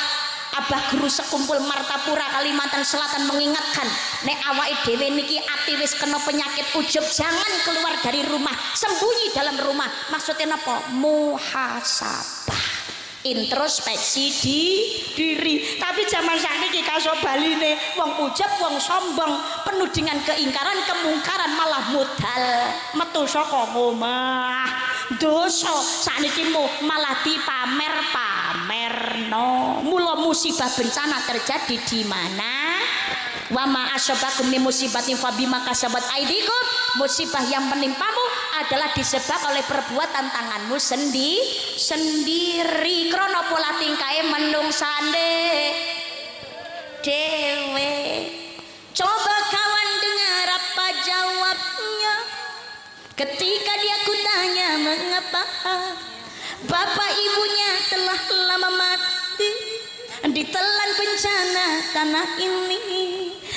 Abah Guru sekumpul Martapura Kalimantan Selatan mengingatkan nek awake dhewe niki ati wis kena penyakit ujub jangan keluar dari rumah, sembunyi dalam rumah. Maksudnya apa? Muhasabah, introspeksi di diri. Tapi zaman sakniki kaso baline wong ujub, wong sombong, penuh dengan keingkaran, kemungkaran, malah modal metu saka omah. Dosa sakniki malah dipamer-pamerno. Mula musibah bencana terjadi di mana? Wa ma asabakum min musibatin fabima kasabat aydikum. Musibah yang menimpamu adalah disebabkan oleh perbuatan tanganmu sendiri. Krana pola tingkahe menungsane dewe. Coba kawan dengar apa jawabnya ketika dia kutanya mengapa bapak ibunya telah lama mati ditelan bencana tanah ini.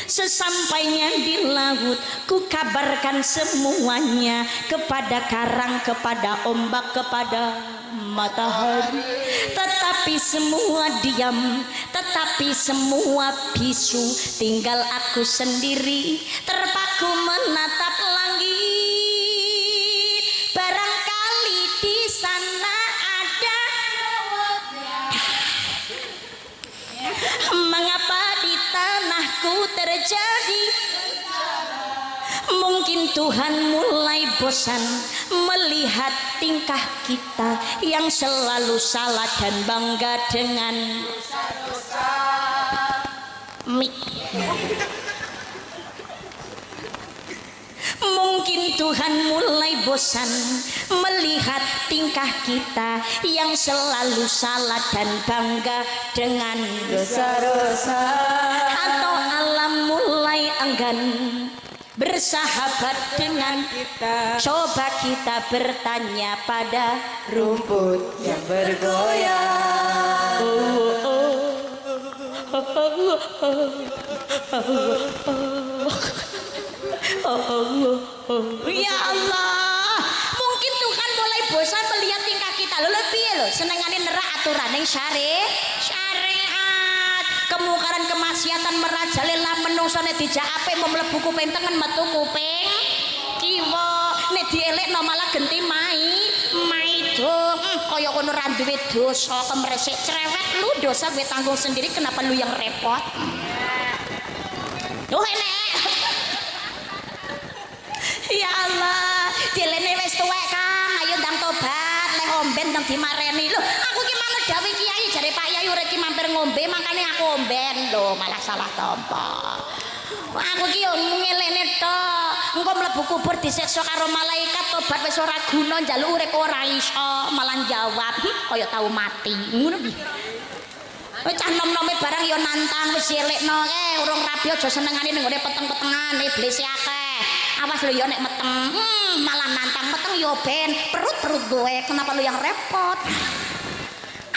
Sesampainya di laut ku kabarkan semuanya kepada karang, kepada ombak, kepada matahari. Tetapi semua diam, tetapi semua bisu. Tinggal aku sendiri terpaku menatap langit. Barangkali di sana ada mengapa di tanahku terjadi. Mungkin Tuhan mulai bosan melihat tingkah kita yang selalu salah dan bangga dengan Mungkin Tuhan mulai bosan melihat tingkah kita yang selalu salah dan bangga dengan dosa-dosa. Atau alam mulai enggan bersahabat dengan kita. Coba kita bertanya pada rumput yang bergoyang. Ya Allah, mungkin Tuhan mulai bosan melihat tingkah kita. Lo lebih lo senengane nerak aturan yang syariat, kemungkaran kemaksiatan merajalela menungsone dijak ape mau mlebu kuping tengen metu kuping kiwa. Nek dielekno malah genti maido. Kaya kono ra duwe dosa kemresik cerewet lu dosa gue tanggung sendiri, kenapa lu yang repot? Duh enek. Ya Allah, dilene wis tuwek Kang, ayo ndang tobat, lek omben ndang dimareni. Lho, aku ki manut dawuh Kiai jare Pak Yai urip ki mampir ngombe, makane aku omben lho, malah salah tampa. Aku ki yo ngelene tok, engko mlebu kubur disiksa karo malaikat, tobat wis ora guna, njaluk urip ora iso, malah jawab kaya tau mati. Ngono piye? Cah nom-nome barang yo nantang wis elekno kae, urung rabi aja senengane ning ngene peteng-petengan, iblis akeh. Awas lu ya nek meteng, malah nantang meteng yo ben perut gue, kenapa lu yang repot?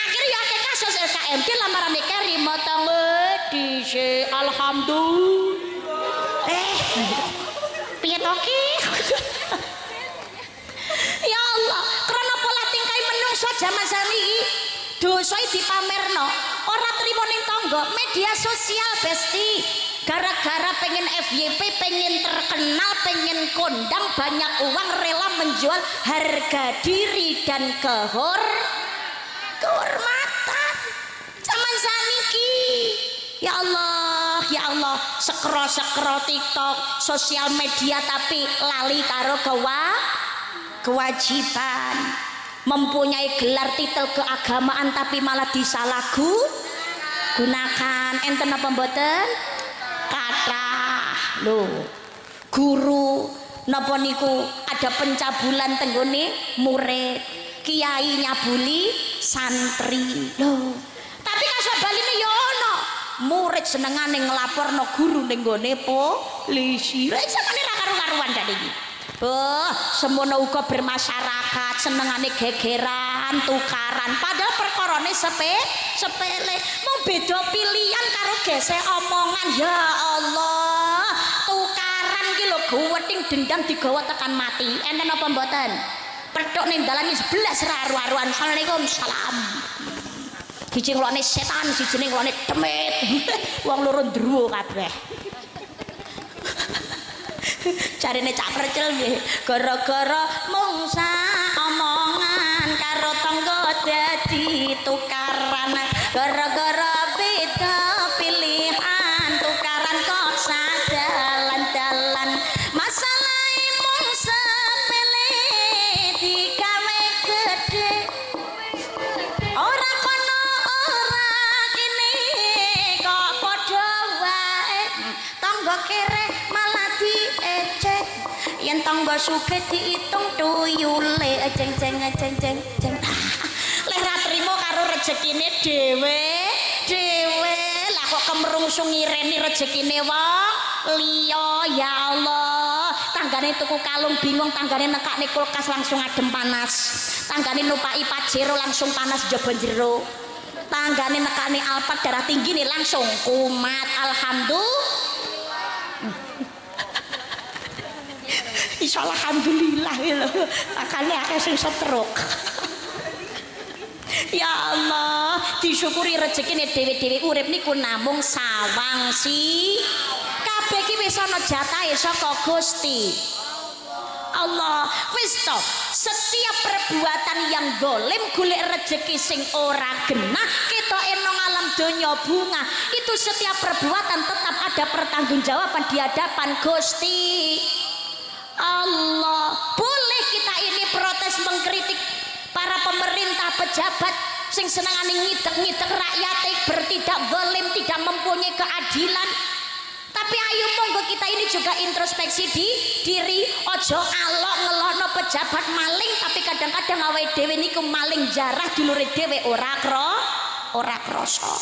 Akhirnya ya akeh kasus LKMD lamaran Keri meteng dise alhamdulillah. Piye to ki? Ya Allah, karena pola tingkah menungso zaman saniki dosa dipamerno, ora trimo ning tangga, media sosial besti. Gara-gara pengen FYP, pengen terkenal, pengen kondang, banyak uang, rela menjual harga diri dan kehormatan zaman saniki. Ya Allah, sekro TikTok, sosial media, tapi lali karo kewajiban. Mempunyai gelar titel keagamaan tapi malah disalahgunakan. Enten apa mboten? Kathah lho, guru napa niku ada pencabulan tenggone murid, kiai nyabuli santri lho. Tapi kasabaline ya ana murid senengane nglaporno guru ning gone polisi. Lha sampeyan ra karu-karuan dak iki. Semono uga bermasyarakat senengane gegeran, tukaran, padahal perkorane sepele. Mau beda pilihan karo gesek omongan. Ya Allah, tukaran ki lho guweting dendam digawa tekan mati. Enten apa mboten? Pedhok ning dalan 11 ra aru-aruan. Assalamualaikum salam. siji nglokne setan siji nglokne demit wong loro ndruwo kabeh carine cak percil nggih gara-gara mung omongan karo tangga dadi tukaran gara-gara beda pilihan tukaran kok sadalan-dalan masalah mung sepele digawe gede ora kono ora kene kok padha wae tangga kere malah diecek yen tangga sugih diitung tuyule jeng leh ra trimo karo rezekine dhewe lah kok kemrungsung ngireni rezekine wong liya ya Allah tanggane tuku kalung bingung tanggane nekakne kulkas langsung adem panas tanggane numpai pajero langsung panas jaba jero tanggane nekakne alpat darah tinggi nih langsung kumat alhamdulillah insya Allah alhamdulillah makanya akeh sing stroke ya Allah disyukuri rezekine dhewe-dhewe urip niku namung sawang si kabeh iki wis ana jatahe saka Gusti Allah wis to setiap perbuatan yang dolim golek rezeki sing ora genah ketoke nang alam donya bunga itu setiap perbuatan tetap ada pertanggungjawaban di hadapan Gusti Allah. Boleh kita ini protes mengkritik para pemerintah pejabat sing senengane ngidek-ngidek rakyat bertindak zalim tidak mempunyai keadilan tapi ayo monggo kita ini juga introspeksi di diri ojo alok ngelono pejabat maling tapi kadang-kadang awake dhewe niku maling jarah dulure dhewe ora krasa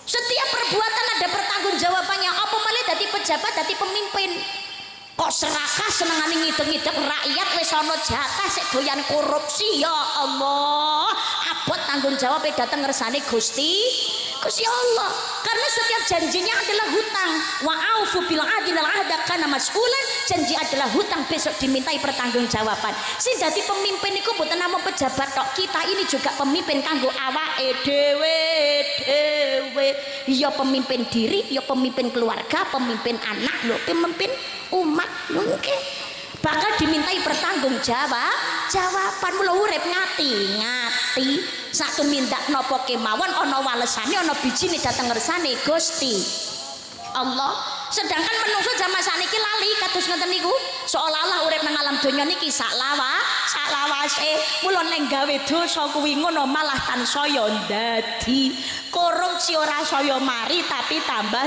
setiap perbuatan ada pertanggungjawabannya apa malah dadi pejabat dadi pemimpin kok serakah senengane ngidek-ngidek rakyat wis ana jatah sik doyan korupsi ya Allah abot tanggung jawab dateng ngersane Gusti Allah karena setiap janjinya adalah hutang wa aufu bil adil ahda kana mas'ulan janji adalah hutang besok dimintai pertanggungjawaban sing dadi pemimpin iku mboten namung pejabat tok kita ini juga pemimpin kanggo awake dhewe ya pemimpin diri ya pemimpin keluarga pemimpin anak lho pemimpin umat mungkin bakal dimintai jawaban mula urip ngati sak tumindak napa kemawon ana walesane ana bijine dateng ngersane Gusti Allah sedangkan menungso zaman saniki lali kados ngoten niku seolah-olah urip nang alam donya niki sak lawase mula ning gawe dosa kuwi ngono malah tansaya dadi korupsi ora saya mari tapi tambah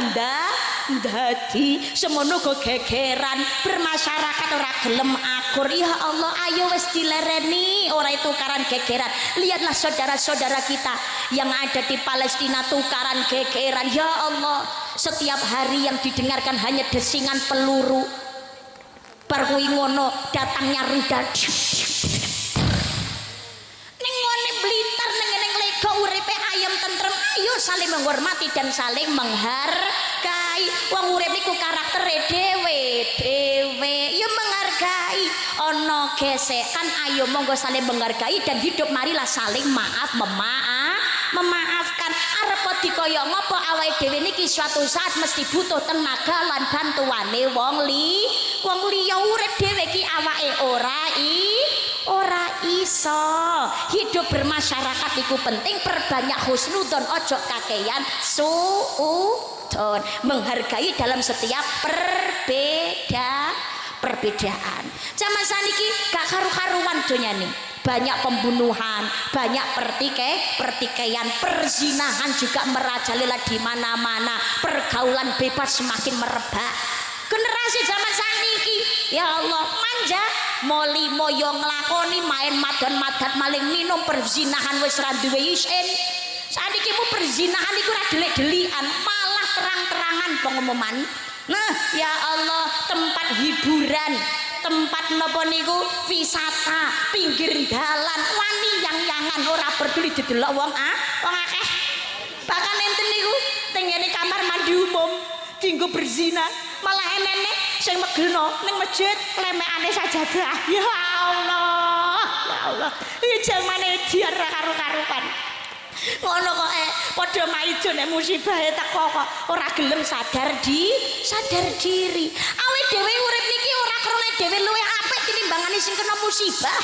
dadi semono go gegeran bermasyarakat ora gelem akur ya Allah ayo wis dilereni ora tukaran gegeran lihatlah saudara-saudara kita yang ada di Palestina tukaran gegeran ya Allah setiap hari yang didengarkan hanya desingan peluru barkuwi ngono datangnya rudal ning ngene Blitar ning ngene Lego uripe ayam tentrem ayo saling menghormati dan saling menghargai wong urip niku karaktere dhewe ya menghargai ana gesekan ayo monggo saling menghargai dan hidup marilah saling memaafkan arep dikaya ngopo awake dhewe niki suatu saat mesti butuh tenaga lan bantuane wong liya urip dhewe ki awake ora iso hidup bermasyarakat itu penting perbanyak husnudzon ojo kakean suudon menghargai dalam setiap perbedaan zaman saniki gak karu-karuan donya nih banyak pembunuhan banyak pertikaian perzinahan juga merajalela di mana-mana pergaulan bebas semakin merebak generasi zaman saniki ya Allah manja moli moyo nglakoni main madan-madan maling minum perzinahan wis ra duwe isin saniki mu perzinahan iku ra delik-delikan malah terang-terangan pengumuman nah ya Allah tempat hiburan tempat napa niku wisata pinggir dalan wani yang-yangan ora peduli didelok wong akeh bahkan enten niku teng ngene kamar mandi umum dinggo berzina malah enene sing megelno ning masjid lemekane sajadah ya Allah iki jamane diar karo-karuan ngono kok padha maido nek musibahe teko kok ora gelem sadar diri. Awake dhewe urip niki ora krone dhewe luwih apik tinimbangane sing kena musibah.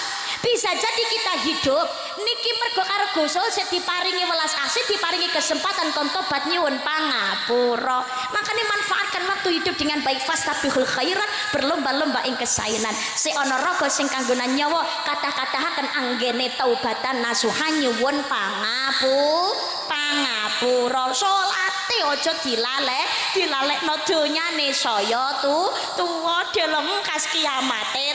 Bisa jadi kita hidup niki mergo karo Gusti Allah diparingi welas asih, diparingi kesempatan kon tobat nyuwun pangapura. Makanya manfaatkan waktu hidup dengan baik, fastabihul khairat, berlomba-lomba ing kesaenan. Si ana raga sing kanggonan nyawa kata-katahaken anggene taubatan nasuhan nyuwun pangapura. Salate aja dilalekno donyane saya tuwa deleng kas kiamate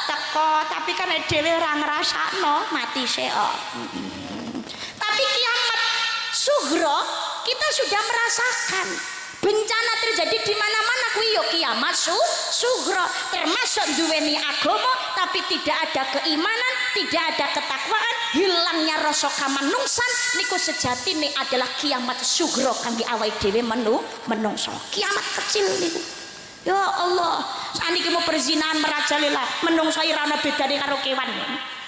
teko, tapi kan dhewe ora ngrasakno mati seo. Tapi kiamat sughra kita sudah merasakan. Bencana terjadi di mana-mana kuwi yo kiamat sughra, termasuk duweni agama tapi tidak ada keimanan, tidak ada ketakwaan, hilangnya rasa kamanungsan niku sejatine adalah kiamat sughra kangge awake dhewe menungso. Kiamat kecil niku. Ya Allah, saniki mau perzinahan merajalela, menungso ira ana bedane karo kewan.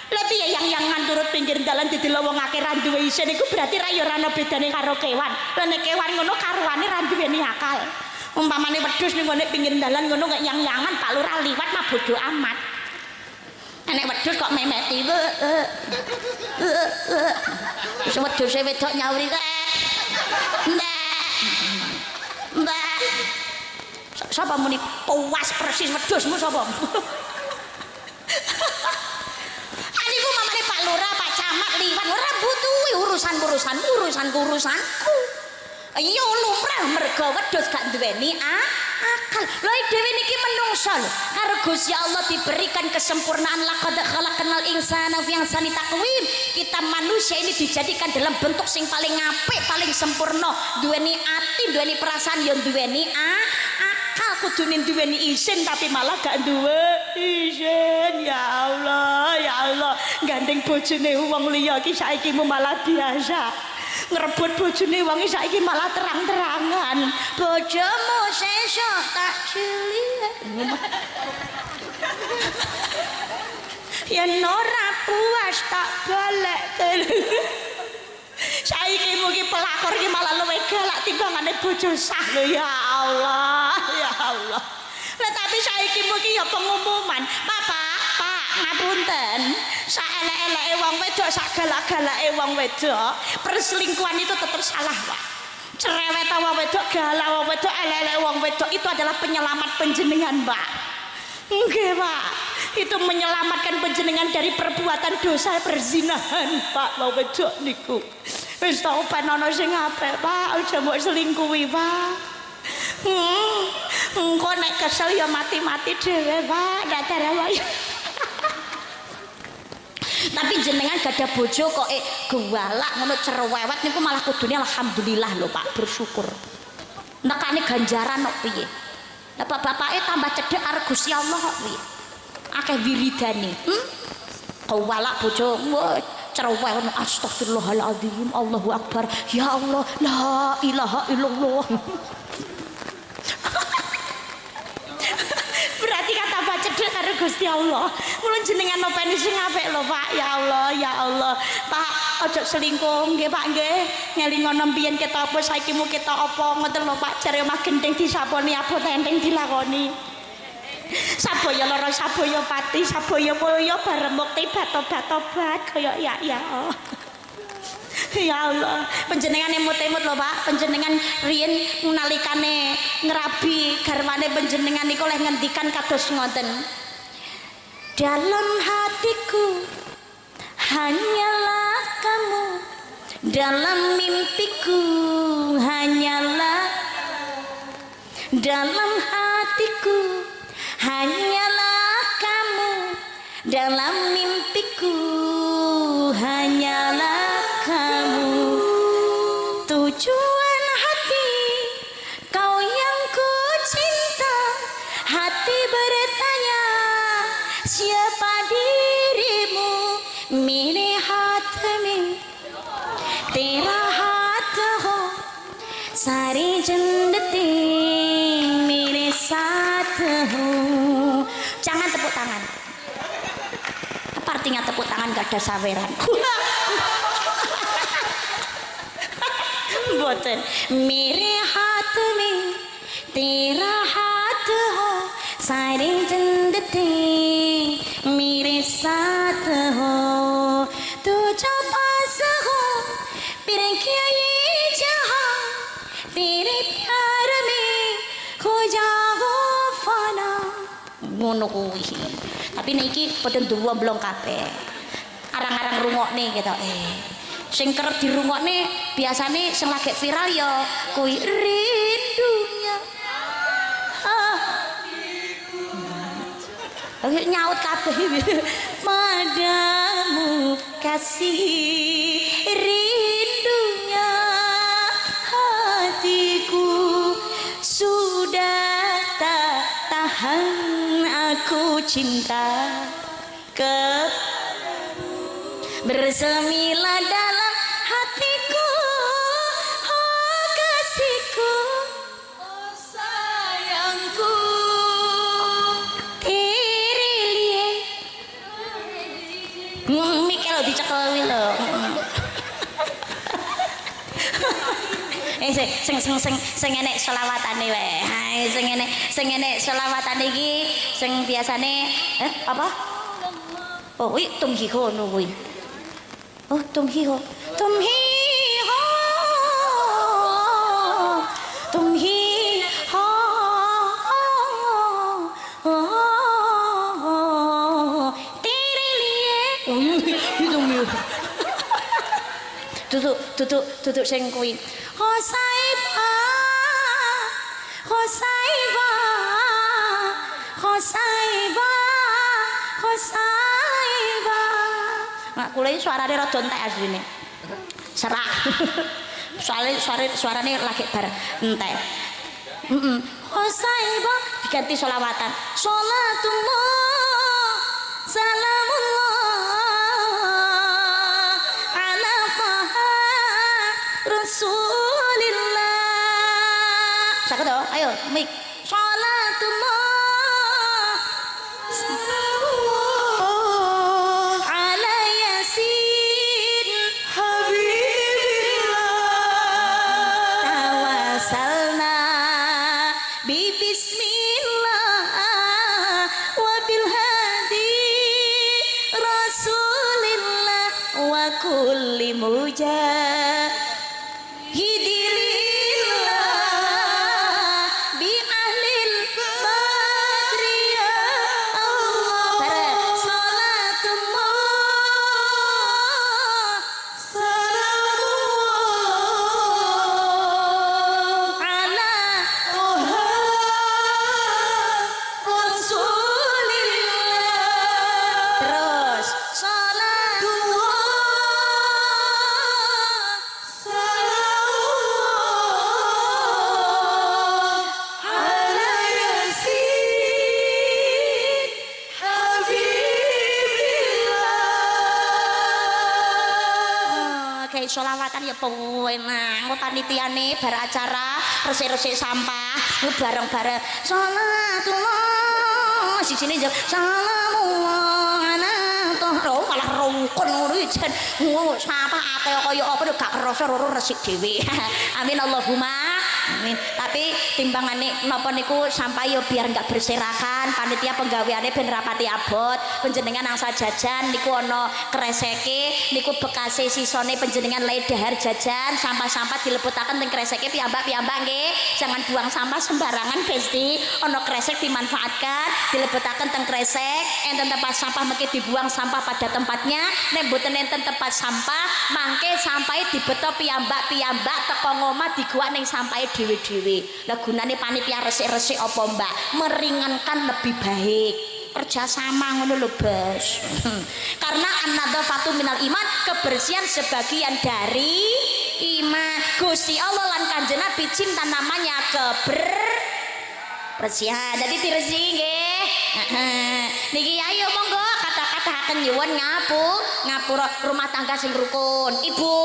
Lha piye yang turut pinggir dalan didelowongake ra duwe isin iku berarti ra ya ora ana bedane karo kewan. Lah nek kewan ngono karuane ra duweni akal. Umpamane wedhus ning ngene pinggir dalan ngono kok yang-yangan Pak Lurah liwat mah bodo amat. Nek wedhus kok memeti. Wis wedhuse wedok nyauri kok. Mbak. Sapa muni puas persis wedhusmu sapa? Aniku mamane Pak Lurah, Pak Camat liwat ora butuhi urusanku. Iya lumrah mergo wedhus gak duweni akal. Lha dhewe niki menungso lho. Karo Gusti Allah diberikan kesempurnaan laqad khalaqnal insana fi ahsani taqwim. Kita manusia ini dijadikan dalam bentuk sing paling apik, paling sempurna. Duweni ati, duweni perasaan, yo duweni akal, kudune duweni isin tapi malah gak duwe isin. Ya Allah, gandeng bojone wong liya iki saiki malah biasa. Ngerebut bojone wong saiki malah terang-terangan. Bojomu sesuk tak cilik. Yen ora puas tak balik. Saiki mugi pelakor iki malah luwih galak timbangane bojo sah lho. Ya Allah. Lah tapi saiki mugi ya pengumuman. Pak, ngapunten. Saelek-eleke wong wedok, sak galak-galake wong wedok, perselingkuhan itu tetap salah, Pak. Cerewet wong wedok, galak wong wedok, elek-elek wong wedok itu adalah penyelamat panjenengan, Pak. Nggih, Pak. Itu menyelamatkan panjenengan dari perbuatan dosa perzinahan, Pak. Wong wedok niku. Wis tau ben ana sing apik, Pak. Aja mbok selingkuhi, Pak. Engko nek kesel ya mati-mati dhewe, Pak. Ndak darawai. Tapi jenengan gak ada bojo kok gewalak ngono cerewet niku malah kudune alhamdulillah lho Pak, bersyukur. Nekane ganjaran kok piye. Lah bapake tambah cedhek karo Gusti Allah kok piye. Akeh wiridane. Gewalak bojo cerewet ngono astagfirullahaladzim, Allahu akbar. Ya Allah, la ilaha illallah. Berarti kata baca cedek karo Gusti Allah. Mulun jenengan nopeni sing apik lho Pak. Ya Allah. Pak, ojo selingkuh nggih Pak nggih. Ngelingono mbiyen kita apa saiki mu kita apa ngoten lho Pak. Jare omah gendeng disaponi abot enteng dilakoni. Saboya lara saboya pati, saboya mulya bareng mukti tobat kaya ya Allah. Ya Allah, panjenengan emut-emut lho Pak, panjenengan riyen nalikane ngrabi garwane panjenengan niku oleh ngendikan kados ngoten. Dalam hatiku hanyalah kamu, dalam mimpiku hanyalah, dalam hatiku hanyalah kamu, dalam mimpiku hanyalah kamu. Tujuan hati kau yang ku cinta, hati bertanya siapa dirimu. Mere hath mein tera hath ho, sari jannate mere saath ho. Jangan tepuk tangan. Apa artinya tepuk tangan gak ada saweran? boten mere hat me tera hat ho saring jandate mere saath ho तुझा पास हो फिर क्या ये जहां तेरे प्यार में खो जाओ fana ngono kuwi tapi niki padha duwa blong kabeh arang-arang rungokne gitu sing kerep dirungokne biasane sing lagi viral ya kuwi rindunya nyaut kabeh padamu kasih rindunya hatiku sudah tak tahan aku cinta bersemilah dalam hatiku oh kasihku oh sayangku Mik kalau dicekel kuwi lho. Sing enek selawatane wae. Ha sing enek selawatane iki sing biasane apa? Oh, kuwi tumhi ho no kuwi. Oh, tumhi ho. Tumhi ho. Tumhi ho. Tutuk sing kuwi. Hosaiba. Hosaiba. Hosaiba. Hosaiba. Mak kula iki suarane rada entek asline. Serak. Suarane lagi bar entek. Hosaiba diganti sholawatan. Sholatullah salamullah Rasulillah. Sakit toh? Ayo, mik. Salatullah salamullah ala yasin habibillah tawasalna bi bismillah wa bil hadi rasulillah wa kulli mujah sholawatan ya penak panitiane bar acara resik-resik sampah bareng-bareng sholatullah sijine jawab salamullah ala toh malah rungkun ngono jan sampah akeh kaya apa gak kerasa loro resik dhewe amin Allahumma amin tapi timbangane napa niku sampah ya biar enggak berserakan panitia penggaweane ben rapati abot panjenengan angsa jajan niku ana kreseke niku bekase sisone panjenengan le dahar jajan sampah-sampah dileputaken teng kreseke piyambak-piyambak nggih jangan buang sampah sembarangan Besti ana kresek dimanfaatkan dileputaken teng kresek enten tempat sampah mengke dibuang sampah pada tempatnya nek mboten enten tempat sampah mangke sampahe dibeto piyambak-piyambak teko ngomah diguak ning sampahe dhewe-dhewe lah gunane panitia resik-resik apa mbak meringankan lebih baik kerjasama ngono lho Bos karena an-nadzafatu minal iman kebersihan sebagian dari iman Gusti Allah lan Kanjeng Nabi cinta namanya kebersihan jadi diresi nggih niki ayo monggo kata-kataken nyuwun ngapura rumah tangga sing rukun ibu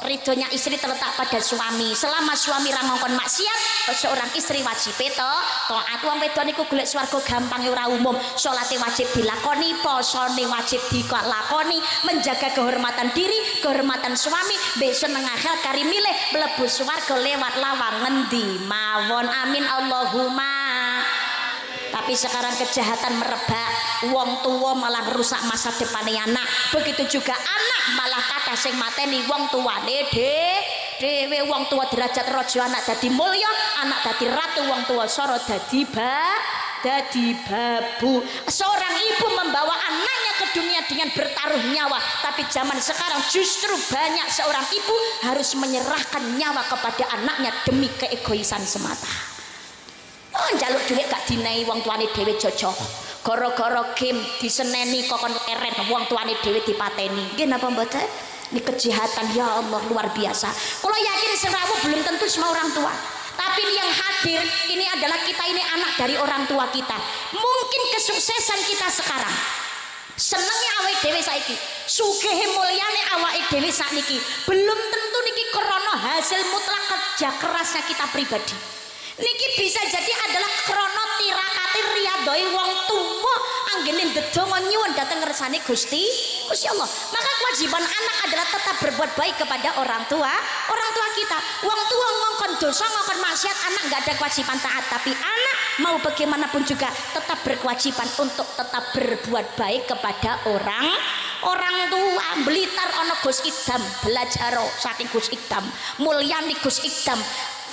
ridhonya istri terletak pada suami. Selama suami ra ngongkon maksiat, seorang istri wajib taat. Wong wedok niku golek swarga gampang ora umum. Salate wajib dilakoni, posone wajib dilakoni, menjaga kehormatan diri, kehormatan suami, besok nang akhir kari milih mlebu swarga lewat lawang ngendi mawon. Amin Allahumma. Tapi sekarang kejahatan merebak, wong tua malah rusak masa depannya anak. Begitu juga anak malah kata sing mateni wong tuane dewe. Wong tua derajat raja, anak dadi mulya, anak dadi ratu, wong tua soro dadi babu. Seorang ibu membawa anaknya ke dunia dengan bertaruh nyawa, tapi zaman sekarang justru banyak seorang ibu harus menyerahkan nyawa kepada anaknya demi keegoisan semata. Njaluk duit gak dinai wong tuane dhewe jojo. Gara-gara game diseneni kokon eret wong tuane dhewe dipateni. Nggih napa mboten? Ini kejahatan ya Allah luar biasa. Kalau yakin serawu belum tentu semua orang tua. Tapi yang hadir ini adalah kita ini anak dari orang tua kita. Mungkin kesuksesan kita sekarang, senengnya awake dhewe saiki, sugih mulyane awake dhewe sakniki, belum tentu niki krana hasil mutlak kerja kerasnya kita pribadi. Niki bisa jadi adalah krono tirakati riyadhoi wong tuwa anggene ndedonga nyuwun dhateng ngersane Gusti Allah. Maka kewajiban anak adalah tetap berbuat baik kepada orang tua kita. Wong tua ngongkon dosa ngongkon maksiat, anak nggak ada kewajiban taat, tapi anak mau bagaimanapun juga tetap berkewajiban untuk tetap berbuat baik kepada orang tua. Blitar ono Gus Idam, belajar saking Gus Idam, mulyani Gus Idam,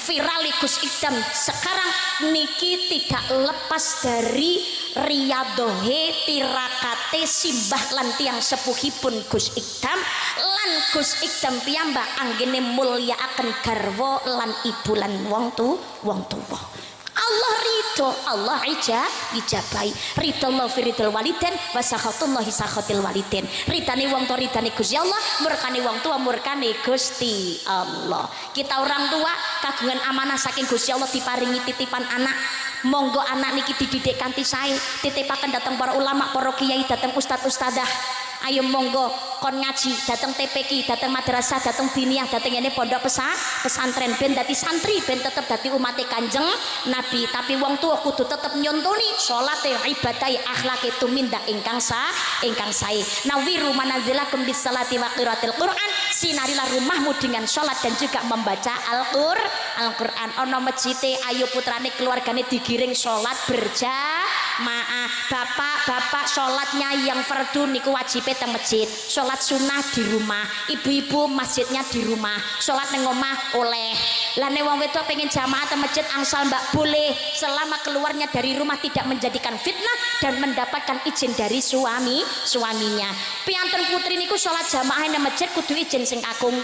virali Gus Idam. Sekarang niki tidak lepas dari riyadohe tirakate simbah lan tiang sepuhipun Gus Idam lan Gus Idam piyambak anggene mulyakaken garwa lan ibu lan wong tuwa. Allah ridho, Allah ijabai. Ridallahu fi ridal waliden wa sakhatullahi sakhatil waliden. Ridane wong tua ridane Gusti Allah, murkane wong tua murkane Gusti Allah. Kita orang tua kagungan amanah saking Gusti Allah diparingi titipan anak. Monggo anak niki dididik kanthi sae, titipaken datang para ulama, para kiai, datang ustadz ustadzah. Ayo monggo kon ngaji datang TPQ, datang madrasah, datang diniyah, datang ini pondok pesantren ben dadi santri, ben tetep dadi umat Kanjeng Nabi. Tapi wong tua kudu tetep nyontoni salate, ibadahe, akhlake tumindak ingkang sae. Nawiru manazilakum bis salati wa qiraatil Quran. Sinarilah rumahmu dengan salat dan juga membaca Al-Qur'an. Ana masjide ayo putrane keluargane digiring salat berjamaah. Bapak salatnya yang fardu niku wajib teng masjid, sholat sunnah di rumah, ibu-ibu masjidnya di rumah, sholat neng omah oleh. Lane wong wedok pengen jamaah teng masjid angsal mbak boleh, selama keluarnya dari rumah tidak menjadikan fitnah dan mendapatkan izin dari suaminya. Piantun putri niku sholat jamaah neng masjid kudu izin sing kakung.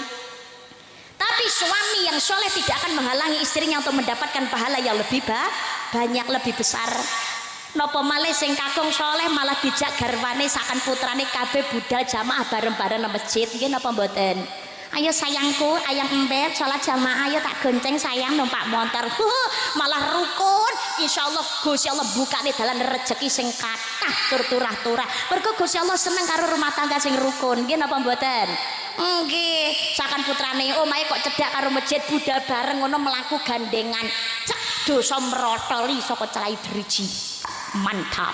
Tapi suami yang soleh tidak akan menghalangi istrinya untuk mendapatkan pahala yang lebih banyak, lebih besar. Nopo malih sing kakung soleh malah dijak garwane sakan putrane kabeh budal jamaah bareng-bareng nang masjid. Nggih napa mboten? Ayo sayangku, ayang embet sholat jamaah, ayo tak gonceng sayang numpak motor. Malah rukun. Insyaallah Gusti Allah bukane dalan rezeki sing kathah tur turah-turah. Mergo Gusti Allah seneng karo rumah tangga sing rukun. Nggih napa mboten? Nggih, sakan putrane omahe kok cedhak karo masjid budal bareng ngono mlaku gandengan. Cek dosa mrotoli saka celai driji. Mantap,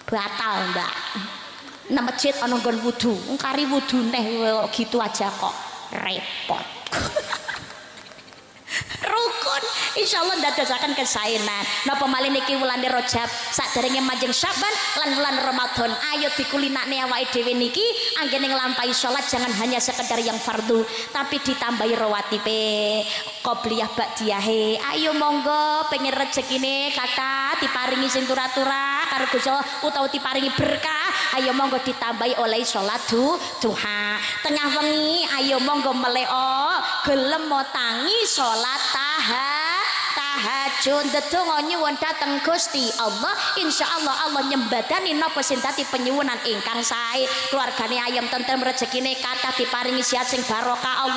batal mbak. Nang masjid ana nggon wudu, ngkari wudu neh gitu aja kok repot. Rukun insyaallah ndadosaken kesaenan. Napa malih niki wulane Rajab saderenge manjing Syaban lan wulan Ramadan, ayo dikulinakne awake dhewe niki anggene nglampahi salat jangan hanya sekedar yang fardu tapi ditambahi rawatibe, qobliyah ba'diyahe. Ayo monggo pengen rezekine kata diparingi sing turah-turah karo Gusti Allah utawa diparingi berkah, ayo monggo ditambahi oleh salat duha. Tengah wengi ayo monggo meleo gelem tangi salat tahajud ndedonga nyuwun dhateng Gusti Allah. Insyaallah Allah nyembadani napa sing dadi penyuwunan ingkang sae, keluargane ayem tentrem rezekine kathah diparingi sehat sing barokah.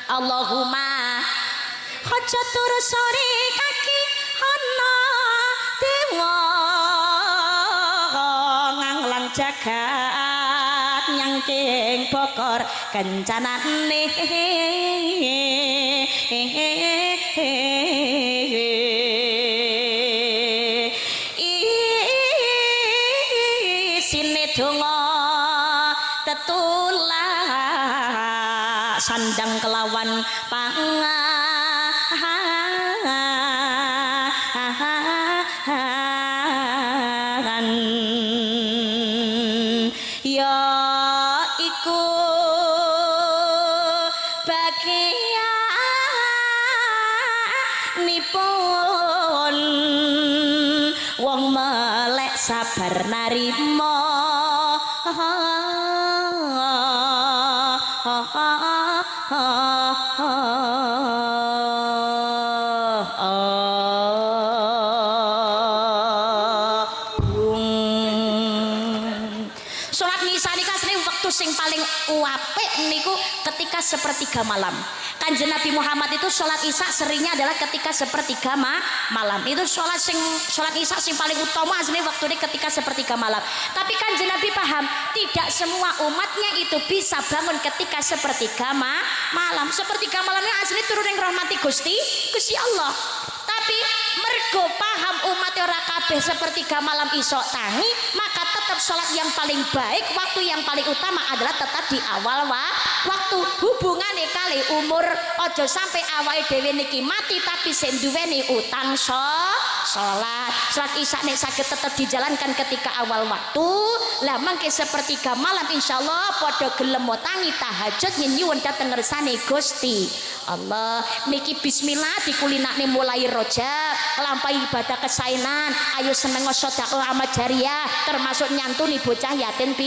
Allahumma aja tur sore kaki ana dewa nganglang jagat nyangking bok perkor kencanane isine donga tetulak sandang kelawan pangan ya iku bagianipun wong melek sabar narima Salat Nisa niku asline wektu sing paling apik niku ketika sepertiga malam. Kanjeng Nabi Muhammad itu sholat isya seringnya adalah ketika sepertiga malam. Itu sholat isya sing paling utama aslinya waktu ini ketika sepertiga malam. Tapi Kanjeng Nabi paham tidak semua umatnya itu bisa bangun ketika sepertiga malam. Sepertiga malamnya asli turun yang rahmati Gusti Allah. Tapi mergo paham umatnya ora kabeh sepertiga malam isok tangi, maka tetap sholat yang paling baik, waktu yang paling utama adalah tetap di awal waktu. Hubungannya kali umur ojo sampai awal dewe niki mati tapi sing duweni utang sholat isya nek saged tetap dijalankan ketika awal waktu. Lah mangke sepertiga malam insyaallah padha gelem tangi tahajud nyuwun dhateng ngersane Gusti Allah. Niki bismillah dikulinakne mulai Rajab lampahi ibadah kesainan, ayo seneng sedekah amal jariah termasuk nyantuni bocah yatim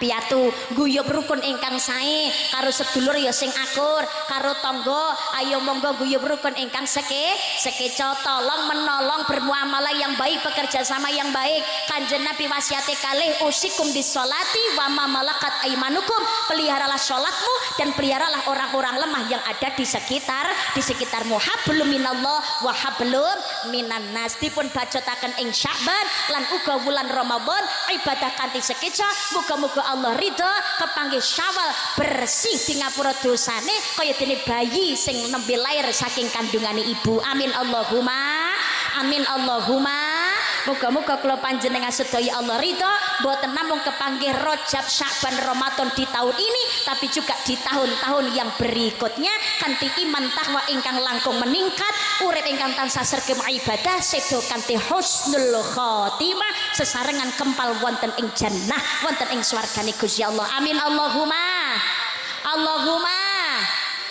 piatu, guyub rukun ingkang sae karo sedulur ya sing akur, karo tangga ayo monggo guyub rukun ingkang sekeca, tolong menolong, bermuamalah yang baik, bekerja sama yang baik. Kanjeng Nabi wasiate kalih usikum bisolati wa ma malakat aimanukum, peliharalah sholatmu dan peliharalah orang-orang lemah yang ada di sekitarmu. Hablum minallah wa hablum minan nas. Dipun bacotaken ing Sya'ban lan uga wulan Ramadan ibadah kanthi sekeca, muga-muga Allah ridho kepanggih Syawal bersih di ngapura dosane kaya dene bayi sing nembe lair saking kandungane ibu. Amin Allahumma amin Allahumma. Moga-moga kula panjenengan sedaya Allah ridho mboten namung kepanggih Rajab Sya'ban Ramadan di tahun ini tapi juga di tahun-tahun yang berikutnya kanthi iman takwa ingkang langkung meningkat, urip ingkang tansah sregep ibadah sedo kanthi husnul khotimah sesarengan kempal wonten ing jannah wonten ing swargane Gusti Allah. Amin Allahumma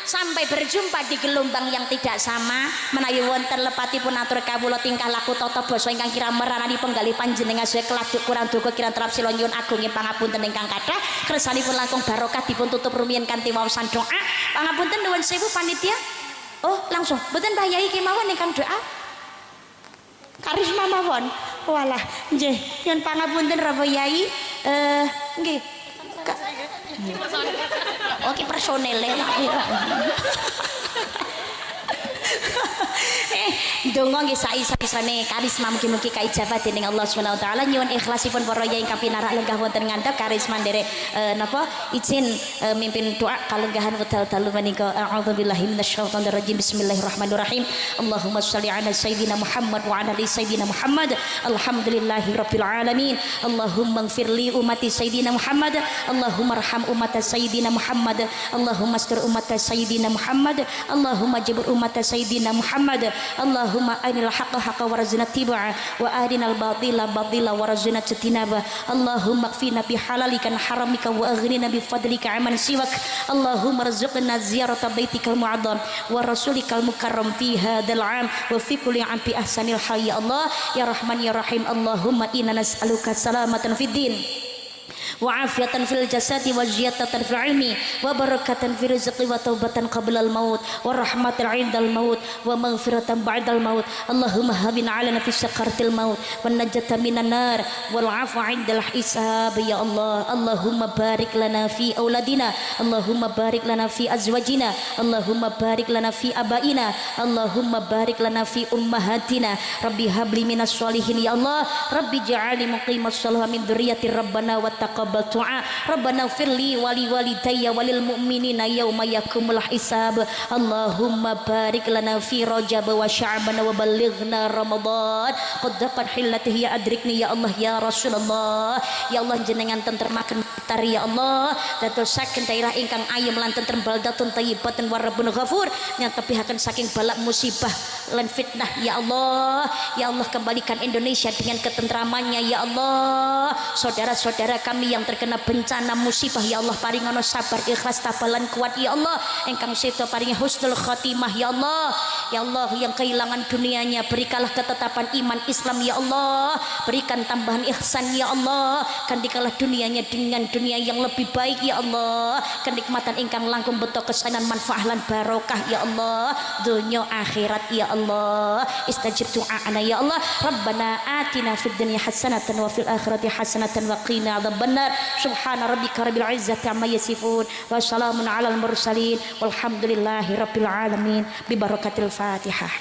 sampai berjumpa di gelombang yang tidak sama. Menawi wonten lepatipun atur kawula tingkah laku tata basa ingkang kirang meranani penggalih panjenengan sedaya keladuk kurang duka kirang terap sila nyuwun agunging pangapunten ingkang kathah kersanipun langkung barokah dipun tutup rumiyin kanthi waosan doa. Pangapunten nuwun sewu panitia. Oh langsung mboten Mbah Yai kemawon ingkang doa karisma mawon. Walah nggih nyuwun pangapunten Rapa Yai. Nggih oke personele donga nggih saisa-isane karisma mugi-mugi kaijabah dening Allah Subhanahu wa taala. Nyuwun ikhlasipun para yai ingkang pinarak lenggah wonten ngandhap karisma nderek napa izin mimpin doa kalenggahan wedal dalu menika. A'udzubillahi minasyaitonir rajim. Bismillahirrahmanirrahim. Allahumma shalli ala sayyidina Muhammad wa ala ali sayyidina Muhammad. Alhamdulillahirabbil alamin. Allahumma ighfirli ummati sayyidina Muhammad. Allahumma arham ummata sayyidina Muhammad. Allahumma astur ummata sayyidina Muhammad. Allahumma jibur ummata sayyidina Muhammad. Allahumma arinal haqqa haqqa warzuqna tibaa wa arinal batila batila warzuqna ijtinaba. Allahumma qfina bihalalika haramika wa aghnina bifadlika amman siwak. Allahumma rzuqna ziyarata baitikal mu'azzam wa rasulikal mukarram fi hadzal 'am wa fi kulli 'am bi ahsanil hal ya Allah ya Rahman ya Rahim. Allahumma inna nas'aluka salamatan fid din wa afiatan fil jasadi wa ziyadatan fil ilmi wa barakatan fil rizqi wa taubatan qablal maut wa rahmatan 'indal maut wa maghfiratan ba'dal maut. Allahumma habina 'alana fi sakaratil maut wan najata minan nar wal 'afwa 'indal hisab ya Allah. Allahumma barik lana fi auladina. Allahumma barik lana fi azwajina. Allahumma barik lana fi abaina. Allahumma barik lana fi ummahatina. Rabbi habli minas sholihin ya Allah. Rabbi ja'alni muqimas shalah min dzurriyyati rabbana wa taqabbal du'a. Rabbana ighfirli wa li walidayya walil mu'minina yauma yaqumul hisab. Allahumma barik lana fi Rajab wa Sya'ban wa ballighna Ramadan. Qaddaqan hillatihi ya adrikni ya Allah ya Rasulullah. Ya Allah jenengan tentremaken tar ya Allah. Dadosaken daerah ingkang ayem lan tentrem baldatun thayyibatun warabun ghafur. Nyatepihaken saking balak musibah lan fitnah ya Allah. Ya Allah kembalikan Indonesia dengan ketentramannya ya Allah. Saudara-saudara kami yang terkena bencana musibah ya Allah paringono sabar ikhlas tabalan kuat ya Allah. Engkang sedo paringi husnul khotimah ya Allah. Ya Allah yang kehilangan dunianya berikanlah ketetapan iman Islam ya Allah. Berikan tambahan ihsan ya Allah. Gantikanlah dunianya dengan dunia yang lebih baik ya Allah. Kenikmatan ingkang langkung beto kesanan manfaat lan barokah ya Allah. Dunia akhirat ya Allah. Istajib du'ana ya Allah. Rabbana atina fid dunya hasanatan wa fil akhirati hasanatan wa qina adzabannar. Subhana rabbika rabbil izzati amma yasifun wa salamun alal mursalin walhamdulillahi rabbil alamin bi barakatil Fatihah.